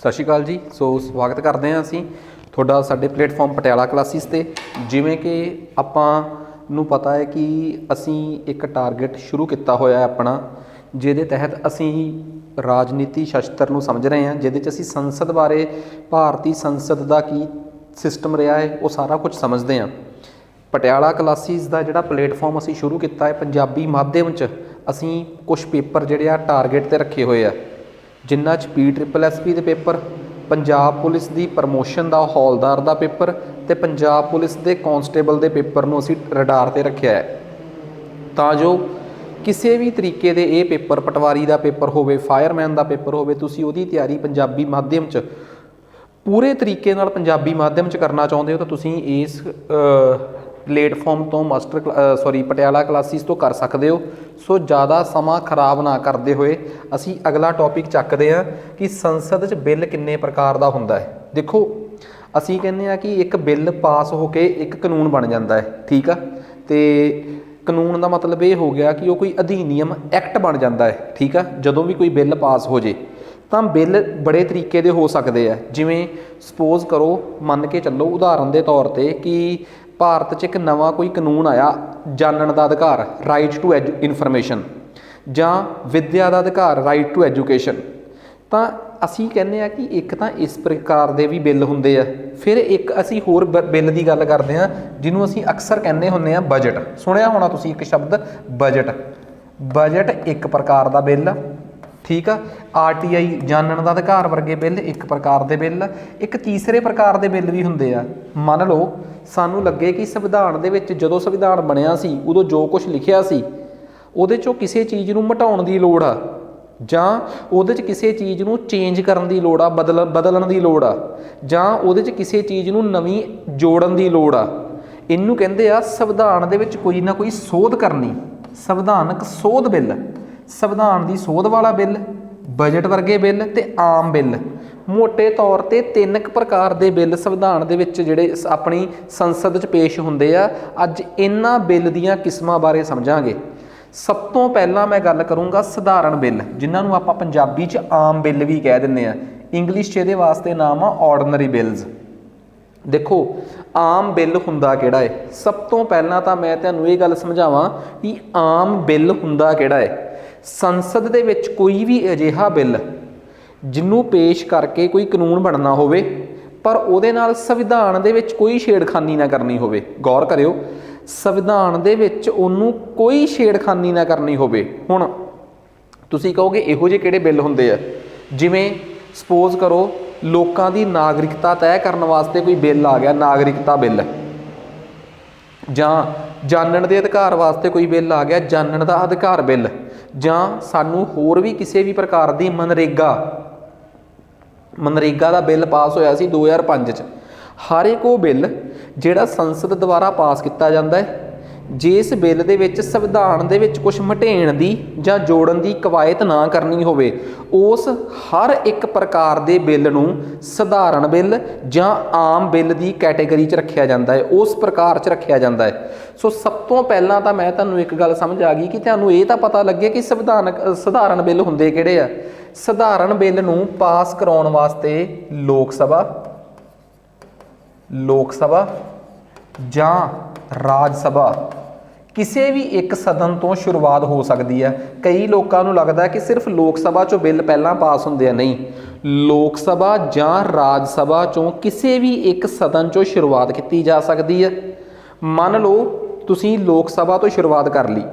ਸਤਿ ਸ਼੍ਰੀ ਅਕਾਲ ਜੀ। ਸੋ ਸਵਾਗਤ ਕਰਦੇ ਹਾਂ ਅਸੀਂ ਤੁਹਾਡਾ ਸਾਡੇ ਪਲੇਟਫਾਰਮ ਪਟਿਆਲਾ ਕਲਾਸਿਸ ਤੇ। ਜਿਵੇਂ ਕਿ ਆਪਾਂ ਨੂੰ ਪਤਾ ਹੈ ਕਿ ਅਸੀਂ ਇੱਕ ਟਾਰਗੇਟ ਸ਼ੁਰੂ ਕੀਤਾ ਹੋਇਆ ਹੈ ਆਪਣਾ, ਜਿਹਦੇ ਤਹਿਤ ਅਸੀਂ ਰਾਜਨੀਤੀ ਸ਼ਾਸਤਰ ਨੂੰ ਸਮਝ ਰਹੇ ਹਾਂ, ਜਿਹਦੇ 'ਚ ਅਸੀਂ ਸੰਸਦ ਬਾਰੇ, ਭਾਰਤੀ ਸੰਸਦ ਦਾ ਕੀ ਸਿਸਟਮ ਰਿਹਾ ਹੈ, ਉਹ ਸਾਰਾ ਕੁਝ ਸਮਝਦੇ ਹਾਂ। ਪਟਿਆਲਾ ਕਲਾਸਿਸ ਦਾ ਜਿਹੜਾ ਪਲੇਟਫਾਰਮ ਅਸੀਂ ਸ਼ੁਰੂ ਕੀਤਾ ਹੈ, ਪੰਜਾਬੀ ਮਾਧਿਅਮ 'ਚ ਅਸੀਂ ਕੁਛ ਪੇਪਰ ਜਿਹੜੇ ਆ ਟਾਰਗੇਟ 'ਤੇ ਰੱਖੇ ਹੋਏ ਆ, ਜਿਨ੍ਹਾਂ 'ਚ PSSB ਦੇ ਪੇਪਰ, ਪੰਜਾਬ ਪੁਲਿਸ ਦੀ ਪ੍ਰਮੋਸ਼ਨ ਦਾ ਹੌਲਦਾਰ ਦਾ ਪੇਪਰ ਅਤੇ ਪੰਜਾਬ ਪੁਲਿਸ ਦੇ ਕਾਂਸਟੇਬਲ ਦੇ ਪੇਪਰ ਨੂੰ ਅਸੀਂ ਰਡਾਰ 'ਤੇ ਰੱਖਿਆ ਹੈ, ਤਾਂ ਜੋ ਕਿਸੇ ਵੀ ਤਰੀਕੇ ਦੇ ਇਹ ਪੇਪਰ, ਪਟਵਾਰੀ ਦਾ ਪੇਪਰ ਹੋਵੇ, ਫਾਇਰਮੈਨ ਦਾ ਪੇਪਰ ਹੋਵੇ, ਤੁਸੀਂ ਉਹਦੀ ਤਿਆਰੀ ਪੰਜਾਬੀ ਮਾਧਿਅਮ 'ਚ ਪੂਰੇ ਤਰੀਕੇ ਨਾਲ ਪੰਜਾਬੀ ਮਾਧਿਅਮ 'ਚ ਕਰਨਾ ਚਾਹੁੰਦੇ ਹੋ ਤਾਂ ਤੁਸੀਂ ਇਸ ਪਲੇਟਫਾਰਮ ਤੋਂ ਪਟਿਆਲਾ ਕਲਾਸਿਸ ਤੋਂ ਕਰ ਸਕਦੇ ਹੋ। ਸੋ ਜ਼ਿਆਦਾ ਸਮਾਂ ਖਰਾਬ ਨਾ ਕਰਦੇ ਹੋਏ ਅਸੀਂ ਅਗਲਾ ਟੌਪਿਕ ਚੱਕਦੇ ਹਾਂ ਕਿ ਸੰਸਦ 'ਚ ਬਿੱਲ ਕਿੰਨੇ ਪ੍ਰਕਾਰ ਦਾ ਹੁੰਦਾ ਹੈ। ਦੇਖੋ, ਅਸੀਂ ਕਹਿੰਦੇ ਹਾਂ ਕਿ ਇੱਕ ਬਿੱਲ ਪਾਸ ਹੋ ਕੇ ਇੱਕ ਕਾਨੂੰਨ ਬਣ ਜਾਂਦਾ ਹੈ, ਠੀਕ ਆ। ਅਤੇ ਕਾਨੂੰਨ ਦਾ ਮਤਲਬ ਇਹ ਹੋ ਗਿਆ ਕਿ ਉਹ ਕੋਈ ਅਧੀਨੀਅਮ, ਐਕਟ ਬਣ ਜਾਂਦਾ ਹੈ, ਠੀਕ ਆ। ਜਦੋਂ ਵੀ ਕੋਈ ਬਿੱਲ ਪਾਸ ਹੋ ਜੇ ਤਾਂ ਬਿੱਲ ਬੜੇ ਤਰੀਕੇ ਦੇ ਹੋ ਸਕਦੇ ਆ। ਜਿਵੇਂ ਸਪੋਜ਼ ਕਰੋ, ਮੰਨ ਕੇ ਚੱਲੋ ਉਦਾਹਰਨ ਦੇ ਤੌਰ 'ਤੇ ਕਿ ਭਾਰਤ 'ਚ ਇੱਕ ਨਵਾਂ ਕੋਈ ਕਾਨੂੰਨ ਆਇਆ, ਜਾਣਨ ਦਾ ਅਧਿਕਾਰ, ਰਾਈਟ ਟੂ ਇਨਫੋਰਮੇਸ਼ਨ, ਜਾਂ ਵਿੱਦਿਆ ਦਾ ਅਧਿਕਾਰ, ਰਾਈਟ ਟੂ ਐਜੂਕੇਸ਼ਨ। ਤਾਂ ਅਸੀਂ ਕਹਿੰਦੇ ਹਾਂ ਕਿ ਇੱਕ ਤਾਂ ਇਸ ਪ੍ਰਕਾਰ ਦੇ ਵੀ ਬਿੱਲ ਹੁੰਦੇ ਆ। ਫਿਰ ਇੱਕ ਅਸੀਂ ਹੋਰ ਬਿੱਲ ਦੀ ਗੱਲ ਕਰਦੇ ਹਾਂ, ਜਿਹਨੂੰ ਅਸੀਂ ਅਕਸਰ ਕਹਿੰਦੇ ਹੁੰਦੇ ਹਾਂ ਬਜਟ। ਸੁਣਿਆ ਹੋਣਾ ਤੁਸੀਂ ਇੱਕ ਸ਼ਬਦ ਬਜਟ। ਬਜਟ ਇੱਕ ਪ੍ਰਕਾਰ ਦਾ ਬਿੱਲ, ਠੀਕ ਆ। RTI, ਜਾਣਨ ਦਾ ਅਧਿਕਾਰ ਵਰਗੇ ਬਿੱਲ ਇੱਕ ਪ੍ਰਕਾਰ ਦੇ ਬਿੱਲ। ਇੱਕ ਤੀਸਰੇ ਪ੍ਰਕਾਰ ਦੇ ਬਿੱਲ ਵੀ ਹੁੰਦੇ ਆ। ਮੰਨ ਲਓ ਸਾਨੂੰ ਲੱਗੇ ਕਿ ਸੰਵਿਧਾਨ ਦੇ ਵਿੱਚ, ਜਦੋਂ ਸੰਵਿਧਾਨ ਬਣਿਆ ਸੀ ਉਦੋਂ ਜੋ ਕੁਛ ਲਿਖਿਆ ਸੀ ਉਹਦੇ 'ਚੋਂ ਕਿਸੇ ਚੀਜ਼ ਨੂੰ ਮਿਟਾਉਣ ਦੀ ਲੋੜ ਆ, ਜਾਂ ਉਹਦੇ 'ਚ ਕਿਸੇ ਚੀਜ਼ ਨੂੰ ਚੇਂਜ ਕਰਨ ਦੀ ਲੋੜ ਆ, ਬਦਲਣ ਦੀ ਲੋੜ ਆ, ਜਾਂ ਉਹਦੇ 'ਚ ਕਿਸੇ ਚੀਜ਼ ਨੂੰ ਨਵੀਂ ਜੋੜਨ ਦੀ ਲੋੜ ਆ। ਇਹਨੂੰ ਕਹਿੰਦੇ ਆ ਸੰਵਿਧਾਨ ਦੇ ਵਿੱਚ ਕੋਈ ਨਾ ਕੋਈ ਸੋਧ ਕਰਨੀ, ਸੰਵਿਧਾਨਕ ਸੋਧ ਬਿੱਲ। ਸੰਵਿਧਾਨ ਦੀ ਸੋਧ ਵਾਲਾ ਬਿੱਲ, ਬਜਟ ਵਰਗੇ ਬਿੱਲ ਅਤੇ ਆਮ ਬਿੱਲ। ਮੋਟੇ ਤੌਰ 'ਤੇ ਤਿੰਨ ਕੁ ਪ੍ਰਕਾਰ ਦੇ ਬਿੱਲ ਸੰਵਿਧਾਨ ਦੇ ਵਿੱਚ ਜਿਹੜੇ ਆਪਣੀ ਸੰਸਦ 'ਚ ਪੇਸ਼ ਹੁੰਦੇ ਆ। ਅੱਜ ਇਹਨਾਂ ਬਿੱਲ ਦੀਆਂ ਕਿਸਮਾਂ ਬਾਰੇ ਸਮਝਾਂਗੇ। ਸਭ ਤੋਂ ਪਹਿਲਾਂ ਮੈਂ ਗੱਲ ਕਰੂੰਗਾ ਸਧਾਰਨ ਬਿੱਲ, ਜਿਨ੍ਹਾਂ ਨੂੰ ਆਪਾਂ ਪੰਜਾਬੀ 'ਚ ਆਮ ਬਿੱਲ ਵੀ ਕਹਿ ਦਿੰਦੇ ਆ। ਇੰਗਲਿਸ਼ 'ਚ ਇਹਦੇ ਵਾਸਤੇ ਨਾਮ ਆ ਆਰਡੀਨਰੀ ਬਿੱਲਸ। ਦੇਖੋ, ਆਮ ਬਿੱਲ ਹੁੰਦਾ ਕਿਹੜਾ ਹੈ? ਸਭ ਤੋਂ ਪਹਿਲਾਂ ਤਾਂ ਮੈਂ ਤੁਹਾਨੂੰ ਇਹ ਗੱਲ ਸਮਝਾਵਾਂ ਕਿ ਆਮ ਬਿੱਲ ਹੁੰਦਾ ਕਿਹੜਾ ਹੈ। ਸੰਸਦ ਦੇ ਵਿੱਚ ਕੋਈ ਵੀ ਅਜਿਹਾ ਬਿੱਲ ਜਿਹਨੂੰ ਪੇਸ਼ ਕਰਕੇ ਕੋਈ ਕਾਨੂੰਨ ਬਣਨਾ ਹੋਵੇ, ਪਰ ਉਹਦੇ ਨਾਲ ਸੰਵਿਧਾਨ ਦੇ ਵਿੱਚ ਕੋਈ ਛੇੜਖਾਨੀ ਨਾ ਕਰਨੀ ਹੋਵੇ। ਗੌਰ ਕਰਿਓ, ਸੰਵਿਧਾਨ ਦੇ ਵਿੱਚ ਉਹਨੂੰ ਕੋਈ ਛੇੜਖਾਨੀ ਨਾ ਕਰਨੀ ਹੋਵੇ। ਹੁਣ ਤੁਸੀਂ ਕਹੋਗੇ ਇਹੋ ਜਿਹੇ ਕਿਹੜੇ ਬਿੱਲ ਹੁੰਦੇ ਆ? ਜਿਵੇਂ ਸਪੋਜ਼ ਕਰੋ ਲੋਕਾਂ ਦੀ ਨਾਗਰਿਕਤਾ ਤੈਅ ਕਰਨ ਵਾਸਤੇ ਕੋਈ ਬਿੱਲ ਆ ਗਿਆ, ਨਾਗਰਿਕਤਾ ਬਿੱਲ, ਜਾਂ ਜਾਣਨ ਦੇ ਅਧਿਕਾਰ ਵਾਸਤੇ ਕੋਈ ਬਿੱਲ ਆ ਗਿਆ, ਜਾਣਨ ਦਾ ਅਧਿਕਾਰ ਬਿੱਲ, ਜਾਂ ਸਾਨੂੰ ਹੋਰ ਵੀ ਕਿਸੇ ਵੀ ਪ੍ਰਕਾਰ ਦੀ ਮਨਰੇਗਾ ਦਾ ਬਿੱਲ ਪਾਸ ਹੋਇਆ ਸੀ 2005 'ਚ। ਹਰ ਇੱਕ ਉਹ ਬਿੱਲ ਜਿਹੜਾ ਸੰਸਦ ਦੁਆਰਾ ਪਾਸ ਕੀਤਾ ਜਾਂਦਾ ਹੈ, ਜਿਸ ਬਿੱਲ ਦੇ ਵਿੱਚ ਸੰਵਿਧਾਨ ਦੇ ਵਿੱਚ ਕੁਛ ਮਟੇਣ ਦੀ ਜਾਂ ਜੋੜਨ ਦੀ ਕਵਾਇਤ ਨਾ ਕਰਨੀ ਹੋਵੇ, ਉਸ ਹਰ ਇੱਕ ਪ੍ਰਕਾਰ ਦੇ ਬਿੱਲ ਨੂੰ ਸਧਾਰਨ ਬਿੱਲ ਜਾਂ ਆਮ ਬਿੱਲ ਦੀ ਕੈਟੇਗਰੀ 'ਚ ਰੱਖਿਆ ਜਾਂਦਾ ਹੈ, ਉਸ ਪ੍ਰਕਾਰ 'ਚ ਰੱਖਿਆ ਜਾਂਦਾ ਹੈ। ਸੋ ਸਭ ਤੋਂ ਪਹਿਲਾਂ ਤਾਂ ਮੈਂ ਤੁਹਾਨੂੰ ਇੱਕ ਗੱਲ ਸਮਝ ਆ ਗਈ ਕਿ ਤੁਹਾਨੂੰ ਇਹ ਤਾਂ ਪਤਾ ਲੱਗੇ ਕਿ ਸਧਾਰਨ ਬਿੱਲ ਹੁੰਦੇ ਕਿਹੜੇ ਆ। ਸਧਾਰਨ ਬਿੱਲ ਨੂੰ ਪਾਸ ਕਰਾਉਣ ਵਾਸਤੇ ਲੋਕ ਸਭਾ ਜਾਂ ਰਾਜ ਸਭਾ, ਕਿਸੇ ਵੀ ਇੱਕ ਸਦਨ ਤੋਂ ਸ਼ੁਰੂਆਤ ਹੋ ਸਕਦੀ ਹੈ। ਕਈ ਲੋਕਾਂ ਨੂੰ ਲੱਗਦਾ ਕਿ ਸਿਰਫ ਲੋਕ ਸਭਾ 'ਚੋਂ ਬਿੱਲ ਪਹਿਲਾਂ ਪਾਸ ਹੁੰਦੇ ਆ। ਨਹੀਂ, ਲੋਕ ਸਭਾ ਜਾਂ ਰਾਜ ਸਭਾ 'ਚੋਂ ਕਿਸੇ ਵੀ ਇੱਕ ਸਦਨ 'ਚੋਂ ਸ਼ੁਰੂਆਤ ਕੀਤੀ ਜਾ ਸਕਦੀ ਹੈ। ਮੰਨ ਲਓ ਤੁਸੀਂ ਲੋਕ ਸਭਾ ਤੋਂ ਸ਼ੁਰੂਆਤ ਕਰ ਲਈ।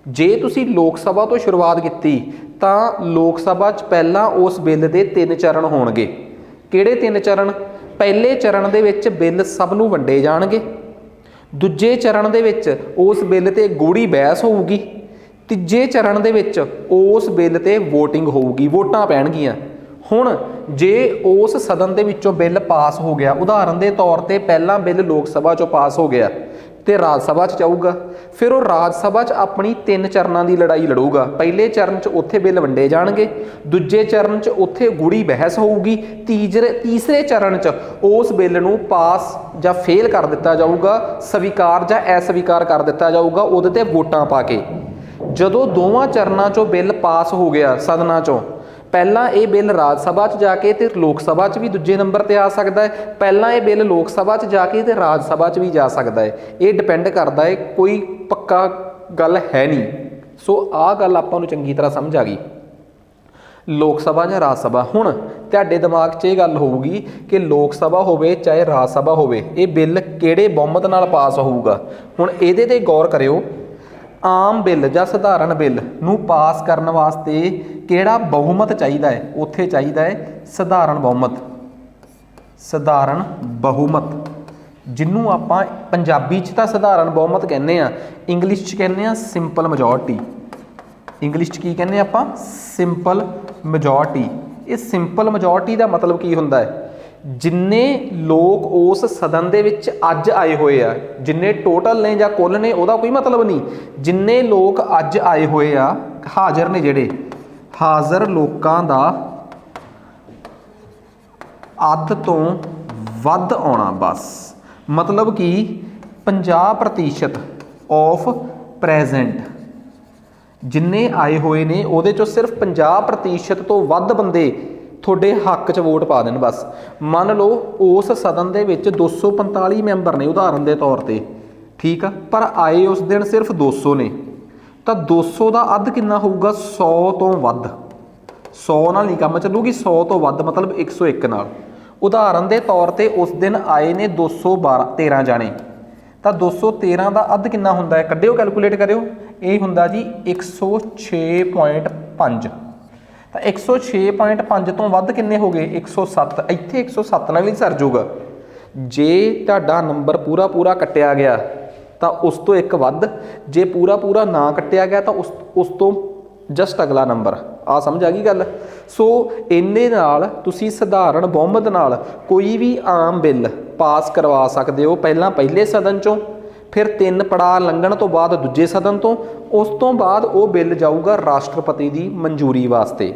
ਜੇ ਤੁਸੀਂ ਲੋਕ ਸਭਾ ਤੋਂ ਸ਼ੁਰੂਆਤ ਕੀਤੀ ਤਾਂ ਲੋਕ ਸਭਾ 'ਚ ਪਹਿਲਾਂ ਉਸ ਬਿੱਲ ਦੇ 3 ਚਰਨ ਹੋਣਗੇ। ਕਿਹੜੇ 3 ਚਰਨ? ਪਹਿਲੇ ਚਰਨ ਦੇ ਵਿੱਚ ਬਿੱਲ ਸਭ ਨੂੰ ਵੰਡੇ ਜਾਣਗੇ। ਦੂਜੇ ਚਰਨ ਦੇ ਵਿੱਚ ਉਸ ਬਿੱਲ 'ਤੇ ਗੂੜ੍ਹੀ ਬਹਿਸ ਹੋਊਗੀ। ਤੀਜੇ ਚਰਨ ਦੇ ਵਿੱਚ ਉਸ ਬਿੱਲ 'ਤੇ ਵੋਟਿੰਗ ਹੋਊਗੀ, ਵੋਟਾਂ ਪੈਣਗੀਆਂ। ਹੁਣ ਜੇ ਉਸ ਸਦਨ ਦੇ ਵਿੱਚੋਂ ਬਿੱਲ ਪਾਸ ਹੋ ਗਿਆ, ਉਦਾਹਰਨ ਦੇ ਤੌਰ 'ਤੇ ਪਹਿਲਾਂ ਬਿੱਲ ਲੋਕ ਸਭਾ 'ਚੋਂ ਪਾਸ ਹੋ ਗਿਆ ਤੇ ਰਾਜ ਸਭਾ 'ਚ ਜਾਊਗਾ, ਫਿਰ ਉਹ ਰਾਜ ਸਭਾ 'ਚ ਆਪਣੀ 3 ਚਰਨਾਂ ਦੀ ਲੜਾਈ ਲੜੂਗਾ। ਪਹਿਲੇ ਚਰਨ 'ਚ ਉੱਥੇ ਬਿੱਲ ਵੰਡੇ ਜਾਣਗੇ, ਦੂਜੇ ਚਰਨ 'ਚ ਉੱਥੇ ਗੂੜ੍ਹੀ ਬਹਿਸ ਹੋਊਗੀ, ਤੀਸਰੇ ਚਰਨ 'ਚ ਉਸ ਬਿੱਲ ਨੂੰ ਪਾਸ ਜਾਂ ਫੇਲ ਕਰ ਦਿੱਤਾ ਜਾਊਗਾ, ਸਵੀਕਾਰ ਜਾਂ ਅਸਵੀਕਾਰ ਕਰ ਦਿੱਤਾ ਜਾਊਗਾ ਉਹਦੇ ਤੇ ਵੋਟਾਂ ਪਾ ਕੇ। ਜਦੋਂ ਦੋਵਾਂ ਚਰਨਾਂ 'ਚੋਂ ਬਿੱਲ ਪਾਸ ਹੋ ਗਿਆ ਸਦਨਾਂ 'ਚੋਂ, ਪਹਿਲਾਂ ਇਹ ਬਿੱਲ ਰਾਜ ਸਭਾ 'ਚ ਜਾ ਕੇ ਤੇ ਲੋਕ ਸਭਾ 'ਚ ਵੀ ਦੂਜੇ ਨੰਬਰ ਤੇ ਆ ਸਕਦਾ ਹੈ, ਪਹਿਲਾਂ ਇਹ ਬਿੱਲ ਲੋਕ ਸਭਾ 'ਚ ਜਾ ਕੇ ਤੇ ਰਾਜ ਸਭਾ 'ਚ ਵੀ ਜਾ ਸਕਦਾ ਹੈ। ਇਹ ਡਿਪੈਂਡ ਕਰਦਾ ਹੈ, ਕੋਈ ਪੱਕਾ ਗੱਲ ਹੈ ਨਹੀਂ। ਸੋ ਆਹ ਗੱਲ ਆਪਾਂ ਨੂੰ ਚੰਗੀ ਤਰ੍ਹਾਂ ਸਮਝ ਆ ਗਈ, ਲੋਕ ਸਭਾ ਜਾਂ ਰਾਜ ਸਭਾ। ਹੁਣ ਤੁਹਾਡੇ ਦਿਮਾਗ 'ਚ ਇਹ ਗੱਲ ਹੋਊਗੀ ਕਿ ਲੋਕ ਸਭਾ ਹੋਵੇ ਚਾਹੇ ਰਾਜ ਸਭਾ ਹੋਵੇ, ਇਹ ਬਿੱਲ ਕਿਹੜੇ ਬਹੁਮਤ ਨਾਲ ਪਾਸ ਹੋਊਗਾ। ਹੁਣ ਇਹਦੇ 'ਤੇ ਗੌਰ ਕਰਿਓ, ਆਮ ਬਿੱਲ ਜਾਂ ਸਧਾਰਨ ਬਿੱਲ ਨੂੰ ਪਾਸ ਕਰਨ ਵਾਸਤੇ ਕਿਹੜਾ ਬਹੁਮਤ ਚਾਹੀਦਾ ਹੈ? ਉੱਥੇ ਚਾਹੀਦਾ ਹੈ ਸਧਾਰਨ ਬਹੁਮਤ। ਸਧਾਰਨ ਬਹੁਮਤ ਜਿਹਨੂੰ ਆਪਾਂ ਪੰਜਾਬੀ 'ਚ ਤਾਂ ਸਧਾਰਨ ਬਹੁਮਤ ਕਹਿੰਦੇ ਆ, ਇੰਗਲਿਸ਼ 'ਚ ਕਹਿੰਦੇ ਆ ਸਿੰਪਲ ਮੈਜੋਰਟੀ। ਇੰਗਲਿਸ਼ 'ਚ ਕੀ ਕਹਿੰਦੇ ਆਪਾਂ? Simple majority. ਇਹ ਸਿੰਪਲ ਮੈਜੋਰਟੀ ਦਾ ਮਤਲਬ ਕੀ ਹੁੰਦਾ ਹੈ? ਜਿੰਨੇ ਲੋਕ ਉਸ ਸਦਨ ਦੇ ਵਿੱਚ ਅੱਜ ਆਏ ਹੋਏ ਆ, ਜਿੰਨੇ ਟੋਟਲ ਨੇ ਜਾਂ ਕੁੱਲ ਨੇ, ਉਹਦਾ ਕੋਈ ਮਤਲਬ ਨਹੀਂ। ਜਿੰਨੇ ਲੋਕ ਅੱਜ ਆਏ ਹੋਏ ਆ, ਹਾਜ਼ਰ ਨੇ, ਜਿਹੜੇ ਹਾਜ਼ਰ ਲੋਕਾਂ ਦਾ ਅੱਧ ਤੋਂ ਵੱਧ ਆਉਣਾ, ਬਸ। ਮਤਲਬ ਕਿ 50% ਆਫ ਪ੍ਰੈਜ਼ੈਂਟ ਜਿੰਨੇ ਆਏ ਹੋਏ ਨੇ ਉਹਦੇ ਚੋਂ ਸਿਰਫ 50% ਤੋਂ ਵੱਧ ਬੰਦੇ ਤੁਹਾਡੇ ਹੱਕ 'ਚ ਵੋਟ ਪਾ ਦੇਣ, ਬਸ। ਮੰਨ ਲਓ ਉਸ ਸਦਨ ਦੇ ਵਿੱਚ 245 ਮੈਂਬਰ ਨੇ ਉਦਾਹਰਨ ਦੇ ਤੌਰ ਤੇ, ਠੀਕ ਆ, ਪਰ ਆਏ ਉਸ ਦਿਨ ਸਿਰਫ 200 ਨੇ, ਤਾਂ 200 ਦਾ ਅੱਧ ਕਿੰਨਾ ਹੋਊਗਾ? 100 ਤੋਂ ਵੱਧ। 100 ਨਾਲ ਨਹੀਂ ਕੰਮ ਚੱਲੂਗੀ, 100 ਤੋਂ ਵੱਧ ਮਤਲਬ 101 ਨਾਲ। ਉਦਾਹਰਨ ਦੇ ਤੌਰ ਤੇ ਉਸ ਦਿਨ ਆਏ ਨੇ 213 ਜਾਣੇ, ਤਾਂ 213 ਦਾ ਅੱਧ ਕਿੰਨਾ ਹੁੰਦਾ ਹੈ? ਕੱਢਿਓ, ਕੈਲਕੂਲੇਟ ਕਰਿਓ। ਇਹ ਹੁੰਦਾ ਜੀ 106.5। ਤਾਂ 106.5 ਤੋਂ ਵੱਧ ਕਿੰਨੇ ਹੋ ਗਏ? 107। ਇੱਥੇ 107 ਨਾਲ ਵੀ ਸਰ ਜਾਊਗਾ। ਜੇ ਤੁਹਾਡਾ ਨੰਬਰ ਪੂਰਾ ਪੂਰਾ ਕੱਟਿਆ ਗਿਆ ਤਾਂ ਉਸ ਤੋਂ ਇੱਕ ਵੱਧ, ਜੇ ਪੂਰਾ ਪੂਰਾ ਨਾ ਕੱਟਿਆ ਗਿਆ ਤਾਂ ਉਸ ਤੋਂ ਜਸਟ ਅਗਲਾ ਨੰਬਰ। ਆ ਸਮਝ ਆ ਗਈ ਗੱਲ? ਸੋ ਇੰਨੇ ਨਾਲ ਤੁਸੀਂ ਸਧਾਰਨ ਬਹੁਮਤ ਨਾਲ ਕੋਈ ਵੀ ਆਮ ਬਿੱਲ ਪਾਸ ਕਰਵਾ ਸਕਦੇ ਹੋ। ਪਹਿਲਾਂ ਪਹਿਲੇ ਸਦਨ 'ਚੋਂ, ਫਿਰ 3 ਪੜਾਅ ਲੰਘਣ ਤੋਂ ਬਾਅਦ ਦੂਜੇ ਸਦਨ ਤੋਂ, ਉਸ ਤੋਂ ਬਾਅਦ ਉਹ ਬਿੱਲ ਜਾਊਗਾ ਰਾਸ਼ਟਰਪਤੀ ਦੀ ਮਨਜ਼ੂਰੀ ਵਾਸਤੇ।